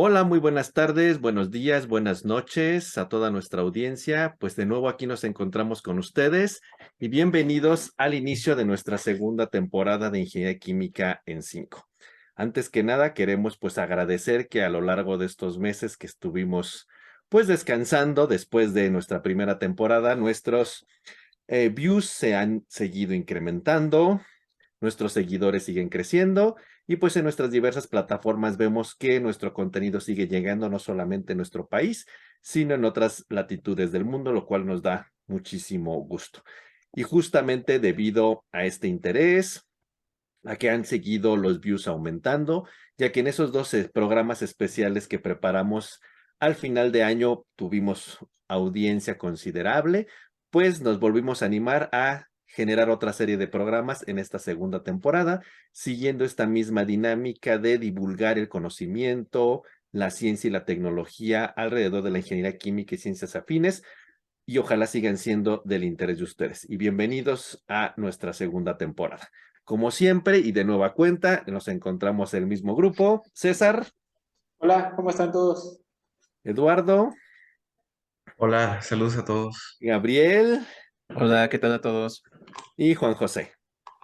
Hola, muy buenas tardes, buenos días, buenas noches a toda nuestra audiencia. Pues de nuevo aquí nos encontramos con ustedes y bienvenidos al inicio de nuestra segunda temporada de Ingeniería Química en 5. Antes que nada, queremos pues agradecer que a lo largo de estos meses que estuvimos pues descansando después de nuestra primera temporada, nuestros views se han seguido incrementando, nuestros seguidores siguen creciendo y pues en nuestras diversas plataformas vemos que nuestro contenido sigue llegando no solamente en nuestro país, sino en otras latitudes del mundo, lo cual nos da muchísimo gusto. Y justamente debido a este interés, a que han seguido los views aumentando, ya que en esos 12 programas especiales que preparamos al final de año tuvimos audiencia considerable, pues nos volvimos a animar a generar otra serie de programas en esta segunda temporada, siguiendo esta misma dinámica de divulgar el conocimiento, la ciencia y la tecnología alrededor de la ingeniería química y ciencias afines, y ojalá sigan siendo del interés de ustedes. Y bienvenidos a nuestra segunda temporada. Como siempre y de nueva cuenta, nos encontramos el mismo grupo. César, Hola, ¿cómo están todos? Eduardo, Hola, saludos a todos. Gabriel Hola, ¿qué tal a todos? y Juan José.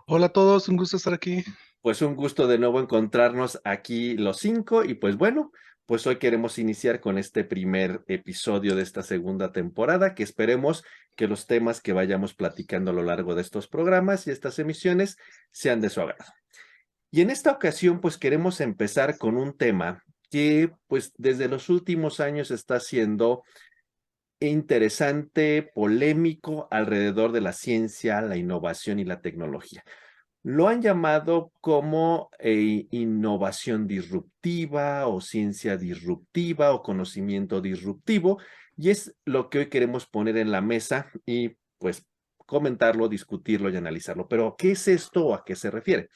Hola a todos, un gusto estar aquí. Pues un gusto de nuevo encontrarnos aquí los cinco y pues bueno, pues hoy queremos iniciar con este primer episodio de esta segunda temporada, que esperemos que los temas que vayamos platicando a lo largo de estos programas y estas emisiones sean de su agrado. Y en esta ocasión, pues queremos empezar con un tema que, pues desde los últimos años está siendo interesante, polémico alrededor de la ciencia, la innovación y la tecnología. Lo han llamado como innovación disruptiva o ciencia disruptiva o conocimiento disruptivo, y es lo que hoy queremos poner en la mesa y pues comentarlo, discutirlo y analizarlo. Pero, ¿qué es esto o a qué se refiere?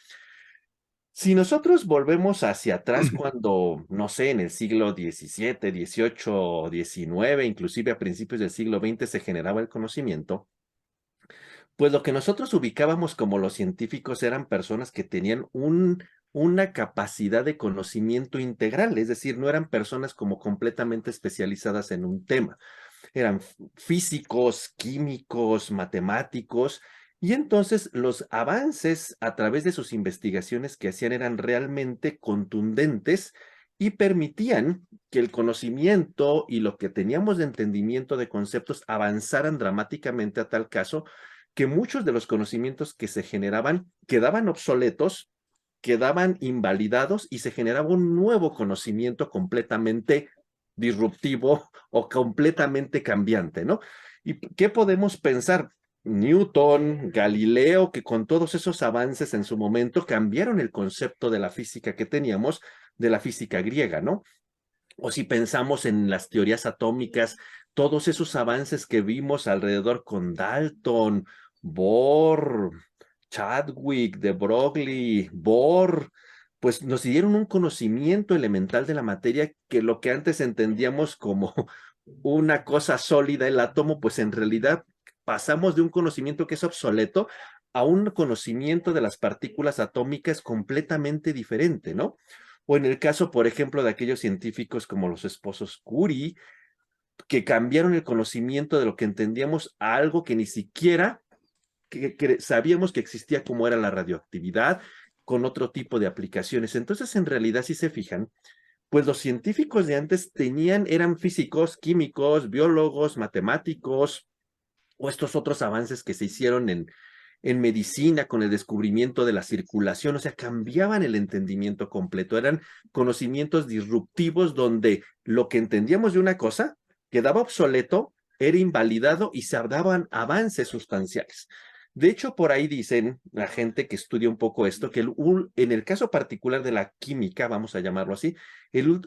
Si nosotros volvemos hacia atrás cuando, no sé, en el siglo XVII, XVIII, XIX, inclusive a principios del siglo XX se generaba el conocimiento, pues lo que nosotros ubicábamos como los científicos eran personas que tenían una capacidad de conocimiento integral, es decir, no eran personas como completamente especializadas en un tema, eran físicos, químicos, matemáticos, y entonces los avances a través de sus investigaciones que hacían eran realmente contundentes y permitían que el conocimiento y lo que teníamos de entendimiento de conceptos avanzaran dramáticamente a tal caso que muchos de los conocimientos que se generaban quedaban obsoletos, quedaban invalidados y se generaba un nuevo conocimiento completamente disruptivo o completamente cambiante, ¿no? ¿Y qué podemos pensar? Newton, Galileo, que con todos esos avances en su momento cambiaron el concepto de la física que teníamos, de la física griega, ¿no? O si pensamos en las teorías atómicas, todos esos avances que vimos alrededor con Dalton, Bohr, Chadwick, de Broglie, Bohr, pues nos dieron un conocimiento elemental de la materia que lo que antes entendíamos como una cosa sólida, el átomo, pues en realidad pasamos de un conocimiento que es obsoleto a un conocimiento de las partículas atómicas completamente diferente, ¿no? O en el caso, por ejemplo, de aquellos científicos como los esposos Curie, que cambiaron el conocimiento de lo que entendíamos a algo que ni siquiera sabíamos que existía, como era la radioactividad, con otro tipo de aplicaciones. Entonces, en realidad, si se fijan, pues los científicos de antes eran físicos, químicos, biólogos, matemáticos, o estos otros avances que se hicieron en medicina con el descubrimiento de la circulación, o sea, cambiaban el entendimiento completo, eran conocimientos disruptivos donde lo que entendíamos de una cosa quedaba obsoleto, era invalidado y se daban avances sustanciales. De hecho, por ahí dicen la gente que estudia un poco esto, que en el caso particular de la química, vamos a llamarlo así,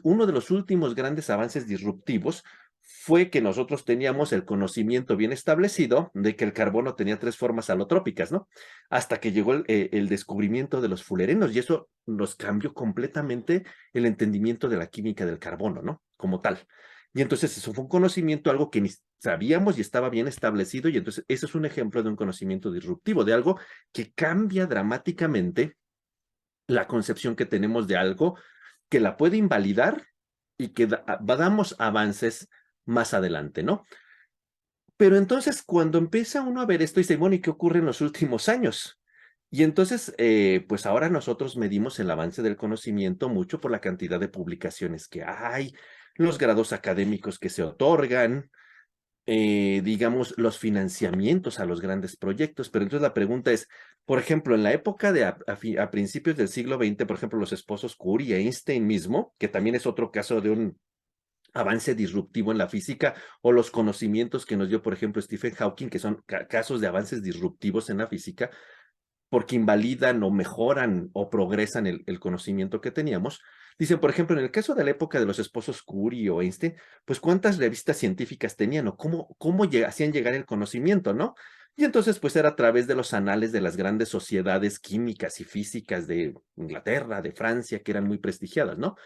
uno de los últimos grandes avances disruptivos fue que nosotros teníamos el conocimiento bien establecido de que el carbono tenía tres formas alotrópicas, ¿no? Hasta que llegó el descubrimiento de los fullerenos y eso nos cambió completamente el entendimiento de la química del carbono, ¿no? Como tal. Y entonces eso fue un conocimiento, algo que ni sabíamos y estaba bien establecido, y entonces eso es un ejemplo de un conocimiento disruptivo, de algo que cambia dramáticamente la concepción que tenemos de algo, que la puede invalidar, y que damos avances más adelante, ¿no? Pero entonces cuando empieza uno a ver esto, dice, bueno, ¿y qué ocurre en los últimos años? Y entonces, pues ahora nosotros medimos el avance del conocimiento mucho por la cantidad de publicaciones que hay, los grados académicos que se otorgan, digamos, los financiamientos a los grandes proyectos. Pero entonces la pregunta es, por ejemplo, en la época de a principios del siglo XX, por ejemplo, los esposos Curie e Einstein mismo, que también es otro caso de un avance disruptivo en la física, o los conocimientos que nos dio, por ejemplo, Stephen Hawking, que son casos de avances disruptivos en la física, porque invalidan o mejoran o progresan el conocimiento que teníamos. Dicen, por ejemplo, en el caso de la época de los esposos Curie o Einstein, pues cuántas revistas científicas tenían o cómo hacían llegar el conocimiento, ¿no? Y entonces, pues era a través de los anales de las grandes sociedades químicas y físicas de Inglaterra, de Francia, que eran muy prestigiadas, ¿no?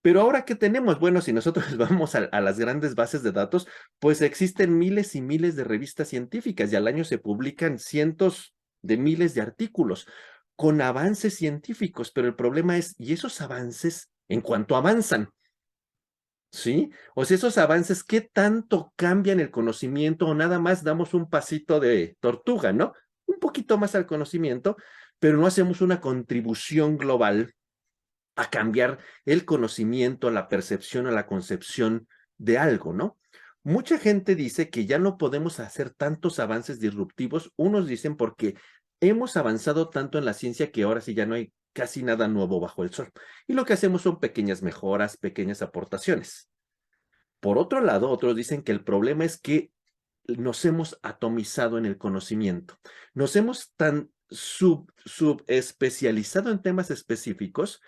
Pero ahora, ¿qué tenemos? Bueno, si nosotros vamos a las grandes bases de datos, pues existen miles y miles de revistas científicas y al año se publican cientos de miles de artículos con avances científicos, pero el problema es, ¿y esos avances en cuanto avanzan? ¿Sí? O sea, esos avances, ¿qué tanto cambian el conocimiento o nada más damos un pasito de tortuga, ¿no? Un poquito más al conocimiento, pero no hacemos una contribución global a cambiar el conocimiento, la percepción o la concepción de algo, ¿no? Mucha gente dice que ya no podemos hacer tantos avances disruptivos. Unos dicen porque hemos avanzado tanto en la ciencia que ahora sí ya no hay casi nada nuevo bajo el sol. Y lo que hacemos son pequeñas mejoras, pequeñas aportaciones. Por otro lado, otros dicen que el problema es que nos hemos atomizado en el conocimiento. Nos hemos tan subespecializado en temas específicos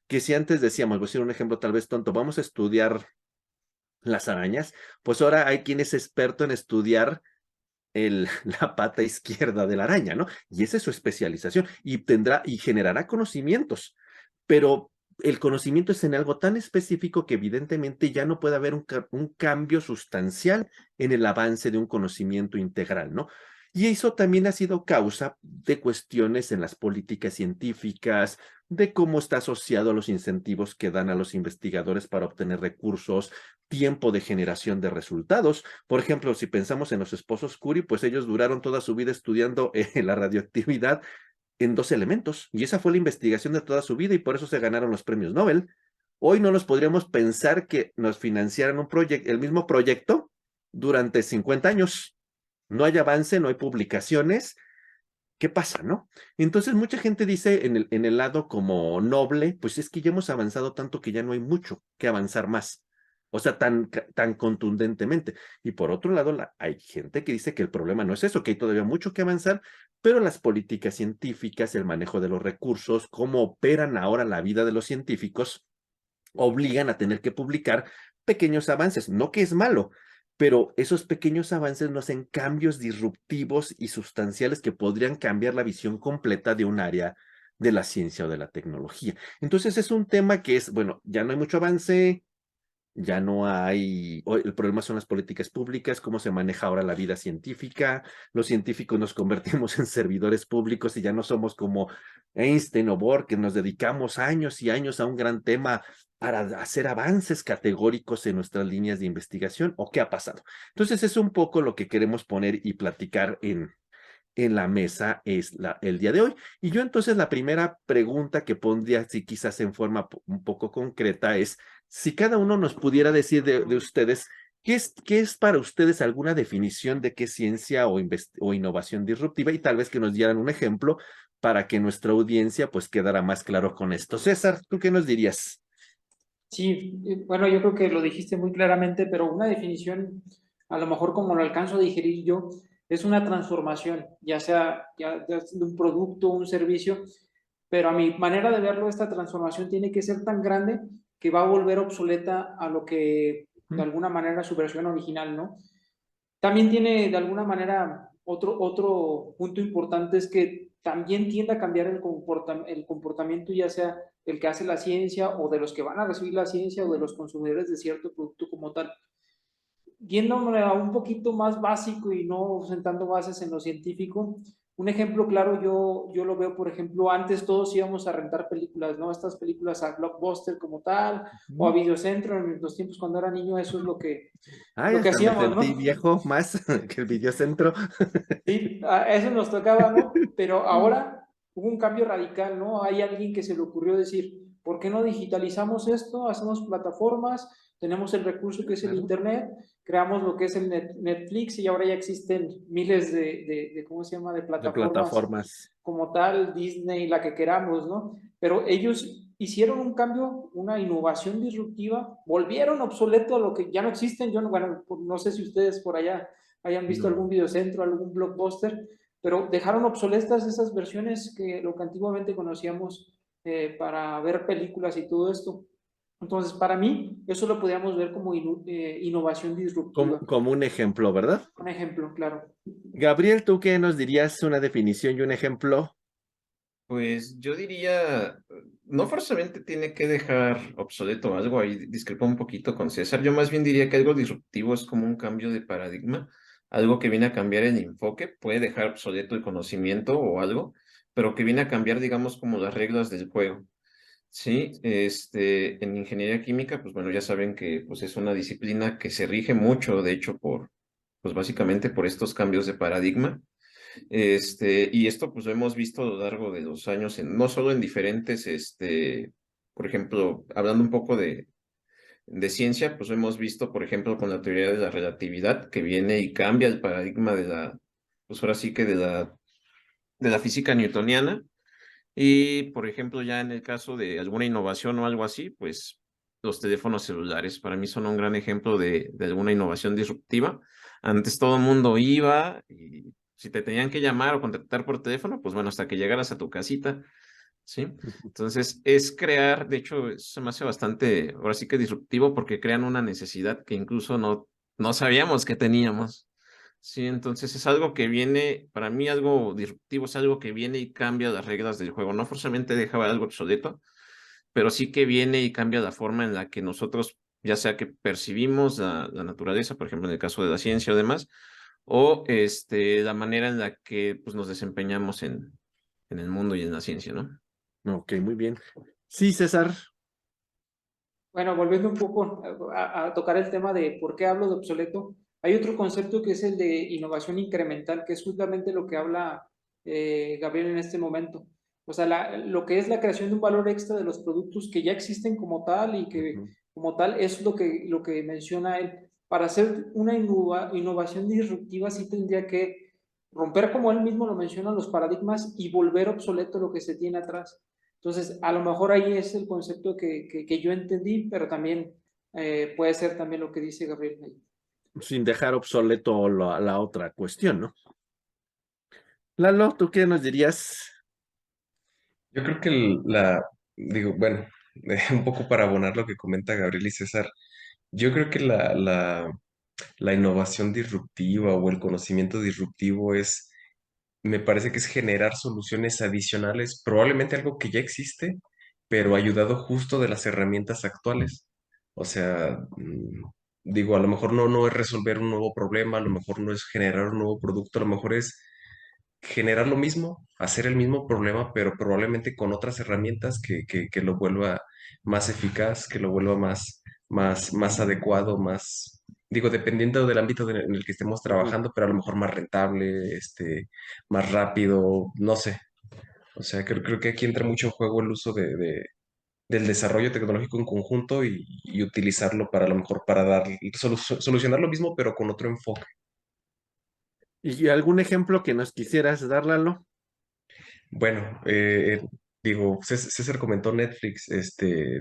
que si antes decíamos, voy a decir un ejemplo tal vez tonto, vamos a estudiar las arañas, pues ahora hay quien es experto en estudiar la pata izquierda de la araña, ¿no? Y esa es su especialización y y generará conocimientos, pero el conocimiento es en algo tan específico que evidentemente ya no puede haber un cambio sustancial en el avance de un conocimiento integral, ¿no? Y eso también ha sido causa de cuestiones en las políticas científicas, de cómo está asociado a los incentivos que dan a los investigadores para obtener recursos, tiempo de generación de resultados. Por ejemplo, si pensamos en los esposos Curie, pues ellos duraron toda su vida estudiando la radioactividad en dos elementos, y esa fue la investigación de toda su vida y por eso se ganaron los premios Nobel. Hoy no nos podríamos pensar que nos financiaran el mismo proyecto durante 50 años. No hay avance, no hay publicaciones. ¿Qué pasa, no? Entonces, mucha gente dice en el lado como noble, pues es que ya hemos avanzado tanto que ya no hay mucho que avanzar más. O sea, tan contundentemente. Y por otro lado, hay gente que dice que el problema no es eso, que hay todavía mucho que avanzar, pero las políticas científicas, el manejo de los recursos, cómo operan ahora la vida de los científicos, obligan a tener que publicar pequeños avances. No que es malo, pero esos pequeños avances no hacen cambios disruptivos y sustanciales que podrían cambiar la visión completa de un área de la ciencia o de la tecnología. Entonces es un tema que es, bueno, ya no hay mucho avance, ya no hay, el problema son las políticas públicas, cómo se maneja ahora la vida científica. Los científicos nos convertimos en servidores públicos y ya no somos como Einstein o Bohr, que nos dedicamos años y años a un gran tema para hacer avances categóricos en nuestras líneas de investigación, o qué ha pasado. Entonces es un poco lo que queremos poner y platicar en la mesa es el día de hoy. Y yo entonces la primera pregunta que pondría, si quizás en forma un poco concreta, es si cada uno nos pudiera decir de ustedes, qué es para ustedes alguna definición de qué es ciencia o innovación disruptiva? Y tal vez que nos dieran un ejemplo para que nuestra audiencia pues quedara más claro con esto. César, ¿tú qué nos dirías? Sí, bueno, yo creo que lo dijiste muy claramente, pero una definición, a lo mejor como lo alcanzo a digerir yo, es una transformación, ya sea de un producto o un servicio, pero a mi manera de verlo, esta transformación tiene que ser tan grande que va a volver obsoleta a lo que de alguna manera su versión original, ¿no? También tiene de alguna manera otro punto importante es que también tiende a cambiar el comportamiento, ya sea el que hace la ciencia o de los que van a recibir la ciencia o de los consumidores de cierto producto como tal. yéndome a un poquito más básico y no sentando bases en lo científico, un ejemplo claro yo lo veo, por ejemplo, antes todos íbamos a rentar películas, ¿no? Estas películas a Blockbuster como tal, o a Ujú. Videocentro, en los tiempos cuando era niño, eso es Ay, lo que hasta me hacíamos, sentí ¿no? viejo más que el videocentro. Sí, a eso nos tocaba, ¿no? Pero ahora hubo un cambio radical, ¿no? Hay alguien que se le ocurrió decir, ¿por qué no digitalizamos esto? Hacemos plataformas, tenemos el recurso que es el Claro. Internet, creamos lo que es el Netflix y ahora ya existen miles ¿cómo se llama?, de De plataformas plataformas. como tal, Disney, la que queramos, ¿no? Pero ellos hicieron un cambio, una innovación disruptiva, volvieron obsoleto a lo que ya no existen. Yo no, bueno, no sé si ustedes por allá hayan visto algún No. videocentro, algún blockbuster, pero dejaron obsoletas esas versiones que lo que antiguamente conocíamos para ver películas y todo esto. Entonces, para mí, eso lo podríamos ver como innovación Como, disruptiva. como un ejemplo, ¿verdad? Un ejemplo, claro. Gabriel, ¿tú qué nos dirías una definición y un ejemplo? Pues yo diría, no forzosamente tiene que dejar obsoleto algo, ahí discrepo un poquito con César, yo más bien diría que algo disruptivo es como un cambio de paradigma, algo que viene a cambiar el enfoque, puede dejar obsoleto el conocimiento o algo, pero que viene a cambiar, digamos, como las reglas del juego. Sí, en ingeniería química, pues bueno, ya saben que pues es una disciplina que se rige mucho, de hecho, pues básicamente por estos cambios de paradigma. Y esto pues lo hemos visto a lo largo de los años, no solo en diferentes, por ejemplo, hablando un poco de ciencia, pues lo hemos visto, por ejemplo, con la teoría de la relatividad, que viene y cambia el paradigma pues ahora sí que de la física newtoniana. Y, por ejemplo, ya en el caso de alguna innovación o algo así, pues los teléfonos celulares para mí son un gran ejemplo de alguna innovación disruptiva. Antes todo el mundo iba y si te tenían que llamar o contactar por teléfono, pues bueno, hasta que llegaras a tu casita, ¿sí? Entonces es crear, de hecho, se me hace bastante, ahora sí que disruptivo porque crean una necesidad que incluso no sabíamos que teníamos. Sí, entonces es algo que viene, para mí algo disruptivo, es algo que viene y cambia las reglas del juego. No forzosamente deja algo obsoleto, pero sí que viene y cambia la forma en la que nosotros, ya sea que percibimos la naturaleza, por ejemplo, en el caso de la ciencia o demás, o la manera en la que pues, nos desempeñamos en el mundo y en la ciencia, ¿no? Ok, muy bien. Sí, César. Bueno, volviendo un poco a tocar el tema de por qué hablo de obsoleto, hay otro concepto que es el de innovación incremental, que es justamente lo que habla Gabriel en este momento. O sea, lo que es la creación de un valor extra de los productos que ya existen como tal y que Ujú. como tal es lo que menciona él. Para hacer una innovación disruptiva sí tendría que romper, como él mismo lo menciona, los paradigmas y volver obsoleto lo que se tiene atrás. Entonces, a lo mejor ahí es el concepto que yo entendí, pero también puede ser también lo que dice Gabriel ahí. Sin dejar obsoleto la otra cuestión, ¿no? Lalo, ¿tú qué nos dirías? Yo creo que digo, bueno, un poco para abonar lo que comenta Gabriel y César, yo creo que la innovación disruptiva o el conocimiento disruptivo me parece que es generar soluciones adicionales, probablemente algo que ya existe, pero ayudado justo de las herramientas actuales. O sea, digo, a lo mejor no es resolver un nuevo problema, a lo mejor no es generar un nuevo producto, a lo mejor es generar lo mismo, hacer el mismo problema, pero probablemente con otras herramientas que lo vuelva más eficaz, que lo vuelva más adecuado, digo, dependiendo del ámbito en el que estemos Ujú. trabajando, pero a lo mejor más rentable, más rápido, no sé. O sea, creo que aquí entra mucho en juego el uso del desarrollo tecnológico en conjunto y utilizarlo para a lo mejor para solucionar lo mismo, pero con otro enfoque. ¿Y algún ejemplo que nos quisieras dar, Lalo? Bueno, digo, César comentó Netflix,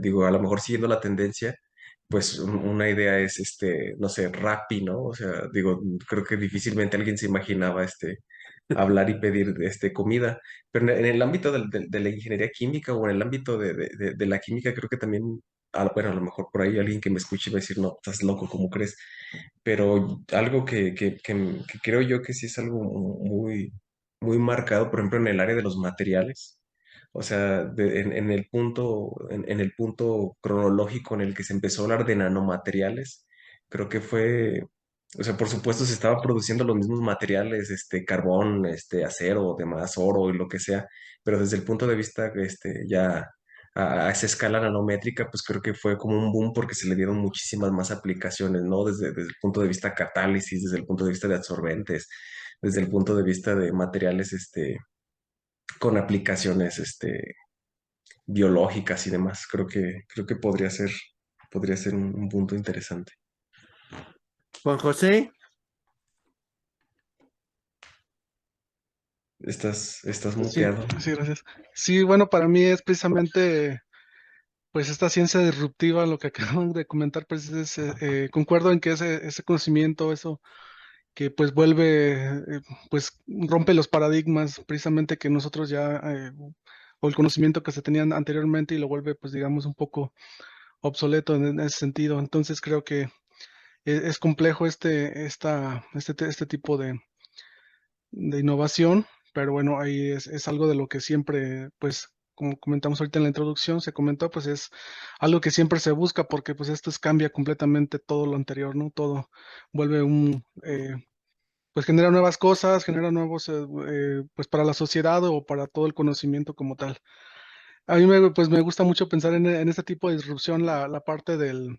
digo, a lo mejor siguiendo la tendencia, pues una idea es, no sé, Rappi, ¿no? O sea, digo, creo que difícilmente alguien se imaginaba, hablar y pedir, comida, pero en el ámbito de la ingeniería química o en el ámbito de la química, creo que también, bueno, a lo mejor por ahí alguien que me escuche va a decir, no, estás loco, ¿cómo crees? Pero algo que creo yo que sí es algo muy marcado, por ejemplo, en el área de los materiales. O sea, en el punto cronológico en el que se empezó a hablar de nanomateriales, creo que fue O sea, por supuesto se estaba produciendo los mismos materiales, carbón, acero, demás, oro y lo que sea, pero desde el punto de vista, ya a esa escala nanométrica, pues creo que fue como un boom porque se le dieron muchísimas más aplicaciones, ¿no? Desde el punto de vista catálisis, desde el punto de vista de absorbentes, desde el punto de vista de materiales, con aplicaciones, biológicas y demás. Creo que podría ser un punto interesante. Juan José, Estás Sí, muteado. sí, gracias. Sí, bueno, para mí es precisamente, pues, esta ciencia disruptiva, lo que acaban de comentar, pues, concuerdo en que ese conocimiento, eso que, pues, pues, rompe los paradigmas, precisamente que nosotros ya, o el conocimiento que se tenían anteriormente y lo vuelve, pues, digamos, un poco obsoleto en ese sentido. Entonces, creo que es complejo este tipo de innovación, pero bueno, ahí es algo de lo que siempre, pues, como comentamos ahorita en la introducción, se comentó, pues es algo que siempre se busca porque pues esto cambia completamente todo lo anterior, ¿no? Todo vuelve pues genera nuevas cosas, genera nuevos, pues para la sociedad o para todo el conocimiento como tal. A mí pues me gusta mucho pensar en este tipo de disrupción, la parte de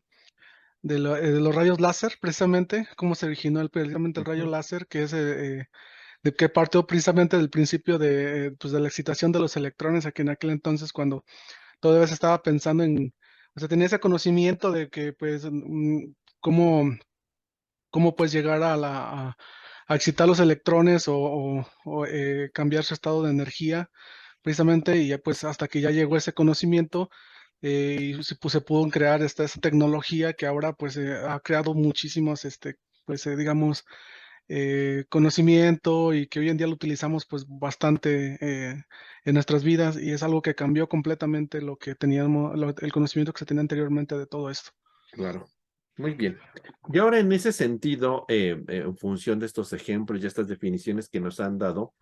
los rayos láser, precisamente, cómo se originó precisamente el rayo ujú, láser, que es de que partió precisamente del principio pues, de la excitación de los electrones, aquí en aquel entonces cuando todavía se estaba pensando o sea, tenía ese conocimiento de que pues cómo, cómo pues llegar a excitar los electrones o cambiar su estado de energía, precisamente, y ya pues hasta que ya llegó ese conocimiento, y se pudo crear esta tecnología que ahora pues ha creado muchísimos, pues digamos, conocimiento y que hoy en día lo utilizamos pues bastante en nuestras vidas y es algo que cambió completamente lo que teníamos, el conocimiento que se tenía anteriormente de todo esto. claro. Muy bien. Y ahora en ese sentido, en función de estos ejemplos y estas definiciones que nos han dado,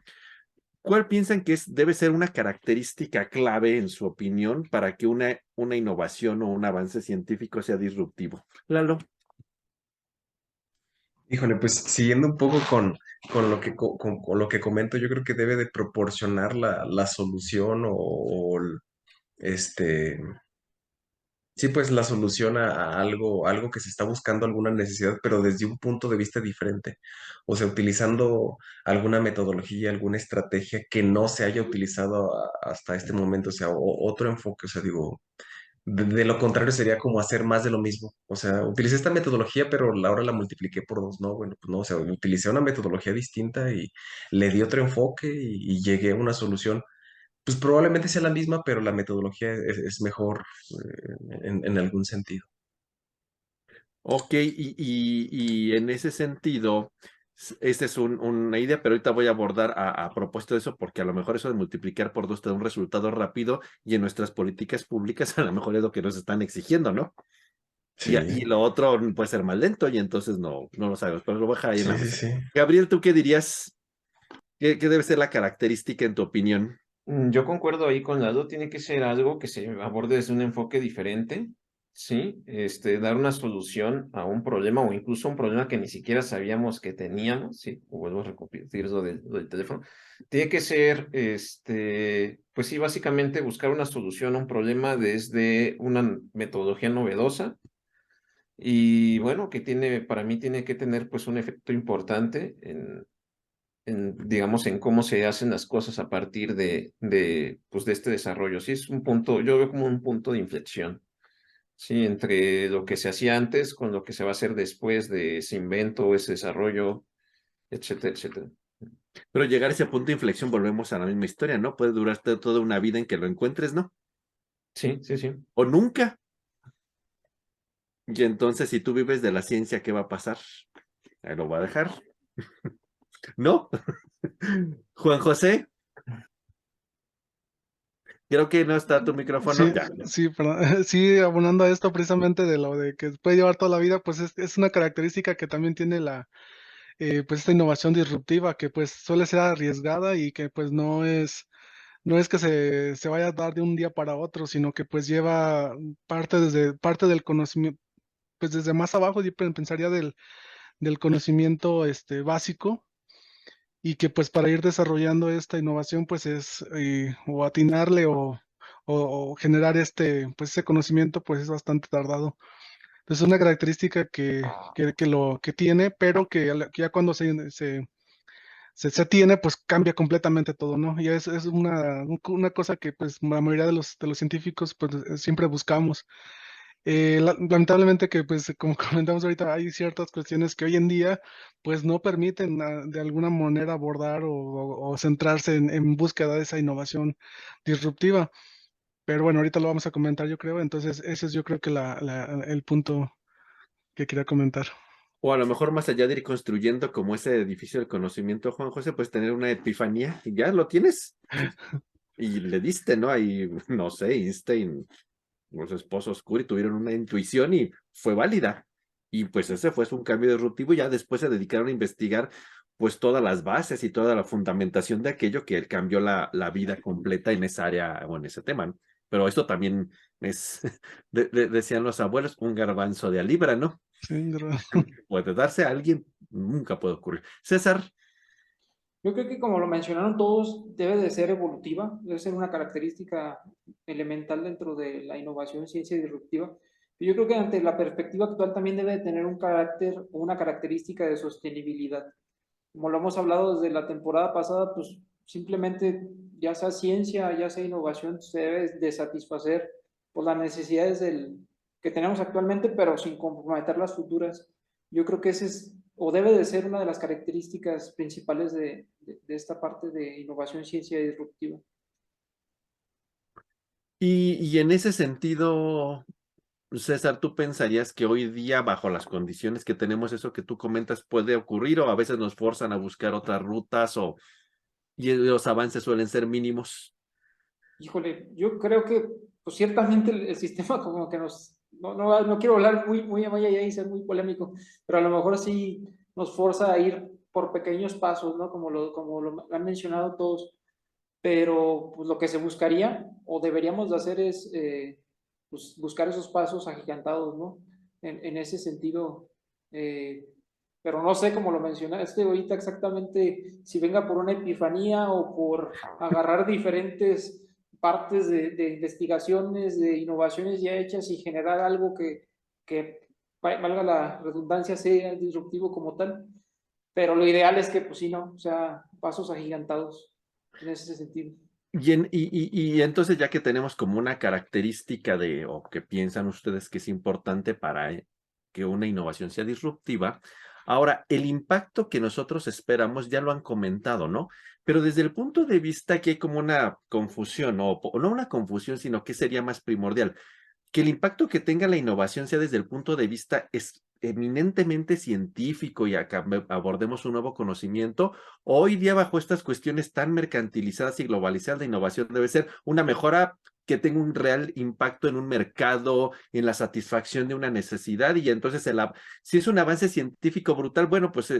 ¿cuál piensan que debe ser una característica clave, en su opinión, para que una innovación o un avance científico sea disruptivo? Lalo. Híjole, pues siguiendo un poco con lo que comento, yo creo que debe de proporcionar la solución este, sí, pues la solución a algo que se está buscando, alguna necesidad, pero desde un punto de vista diferente. O sea, utilizando alguna metodología, alguna estrategia que no se haya utilizado hasta este momento, o sea, otro enfoque, o sea, digo, de lo contrario sería como hacer más de lo mismo. O sea, utilicé esta metodología, pero ahora la multipliqué por dos. No, bueno, pues no, o sea, utilicé una metodología distinta y le di otro enfoque y llegué a una solución. Pues probablemente sea la misma, pero la metodología es mejor en algún sentido. Ok, y en ese sentido, esta es una idea, pero ahorita voy a abordar a propósito de eso, porque a lo mejor eso de multiplicar por dos te da un resultado rápido y en nuestras políticas públicas a lo mejor es lo que nos están exigiendo, ¿no? Y Sí, lo otro puede ser más lento y entonces no lo sabemos, pero lo voy a dejar ahí en la sí, sí, mesa. sí. Gabriel, ¿tú qué dirías? ¿Qué debe ser la característica en tu opinión? Yo concuerdo ahí con Lalo, tiene que ser algo que se aborde desde un enfoque diferente, ¿sí? Dar una solución a un problema o incluso un problema que ni siquiera sabíamos que teníamos, ¿sí? O vuelvo a repetir lo del teléfono. Tiene que ser, pues sí, básicamente buscar una solución a un problema desde una metodología novedosa y bueno, para mí tiene que tener pues un efecto importante digamos, en cómo se hacen las cosas a partir pues, de este desarrollo. Sí, es un punto, yo veo como un punto de inflexión, sí, entre lo que se hacía antes con lo que se va a hacer después de ese invento, ese desarrollo, etcétera, etcétera. Pero llegar a ese punto de inflexión, volvemos a la misma historia, ¿no? Puede durarte toda una vida en que lo encuentres, ¿no? Sí, sí, sí. O nunca. Y entonces, si tú vives de la ciencia, ¿qué va a pasar? Ahí lo va a dejar, ¿no? Juan José, creo que no está tu micrófono. Sí, Ya. sí, perdón. Sí, abonando a esto precisamente de lo de que puede llevar toda la vida, pues es una característica que también tiene pues esta innovación disruptiva que pues suele ser arriesgada y que pues no es que se vaya a dar de un día para otro, sino que pues lleva parte del conocimiento, pues desde más abajo, yo pensaría del conocimiento básico, y que pues para ir desarrollando esta innovación pues es o atinarle o generar pues ese conocimiento pues es bastante tardado. Entonces es una característica que tiene, pero que ya cuando se tiene, pues cambia completamente todo, ¿no? Y es una cosa que pues la mayoría de los científicos pues siempre buscamos. Lamentablemente que pues como comentamos ahorita, hay ciertas cuestiones que hoy en día pues no permiten de alguna manera abordar o centrarse en búsqueda de esa innovación disruptiva. Pero bueno, ahorita lo vamos a comentar, yo creo. Entonces, ese es yo creo que el punto que quería comentar. O a lo mejor más allá de ir construyendo como ese edificio del conocimiento, Juan José, pues tener una epifanía y ya lo tienes. Y le diste, ¿no? Ahí, no sé, Einstein, los esposos Curie tuvieron una intuición y fue válida. Y pues ese fue un cambio disruptivo y ya después se dedicaron a investigar pues todas las bases y toda la fundamentación de aquello que cambió la vida completa en esa área o en ese tema, ¿no? Pero esto también es, decían los abuelos, un garbanzo de a libra, ¿no? Sí, Puede darse a alguien, nunca puede ocurrir. César, Yo creo que como lo mencionaron todos, debe de ser evolutiva, debe ser una característica elemental dentro de la innovación, ciencia disruptiva. Y yo creo que ante la perspectiva actual también debe de tener un carácter o una característica de sostenibilidad. Como lo hemos hablado desde la temporada pasada, pues simplemente ya sea ciencia, ya sea innovación, se debe de satisfacer por las necesidades que tenemos actualmente, pero sin comprometer las futuras. Yo creo que ese es, o debe de ser una de las características principales de esta parte de innovación, ciencia disruptiva. y en ese sentido, César, ¿tú pensarías que hoy día, bajo las condiciones que tenemos, eso que tú comentas puede ocurrir o a veces nos forzan a buscar otras rutas y los avances suelen ser mínimos? Híjole, yo creo que pues ciertamente el sistema como que no quiero hablar muy allá y ser muy polémico, pero a lo mejor sí nos forza a ir por pequeños pasos, ¿no? Como lo han mencionado todos, pero pues lo que se buscaría o deberíamos de hacer es pues, buscar esos pasos agigantados, ¿no? En ese sentido, eh, pero no sé cómo lo mencionaste ahorita exactamente, si venga por una epifanía o por agarrar diferentes partes de investigaciones, de innovaciones ya hechas y generar algo que valga la redundancia, sea disruptivo como tal, pero lo ideal es que pues sí, ¿no? O sea, pasos agigantados en ese sentido. Y entonces, ya que tenemos como una característica o que piensan ustedes que es importante para que una innovación sea disruptiva, ahora, el impacto que nosotros esperamos ya lo han comentado, ¿no? Pero desde el punto de vista que hay como una confusión, o no una confusión, sino que sería más primordial que el impacto que tenga la innovación sea desde el punto de vista eminentemente científico y acá abordemos un nuevo conocimiento. Hoy día, bajo estas cuestiones tan mercantilizadas y globalizadas, la innovación debe ser una mejora que tenga un real impacto en un mercado, en la satisfacción de una necesidad, y entonces si es un avance científico brutal, bueno, pues,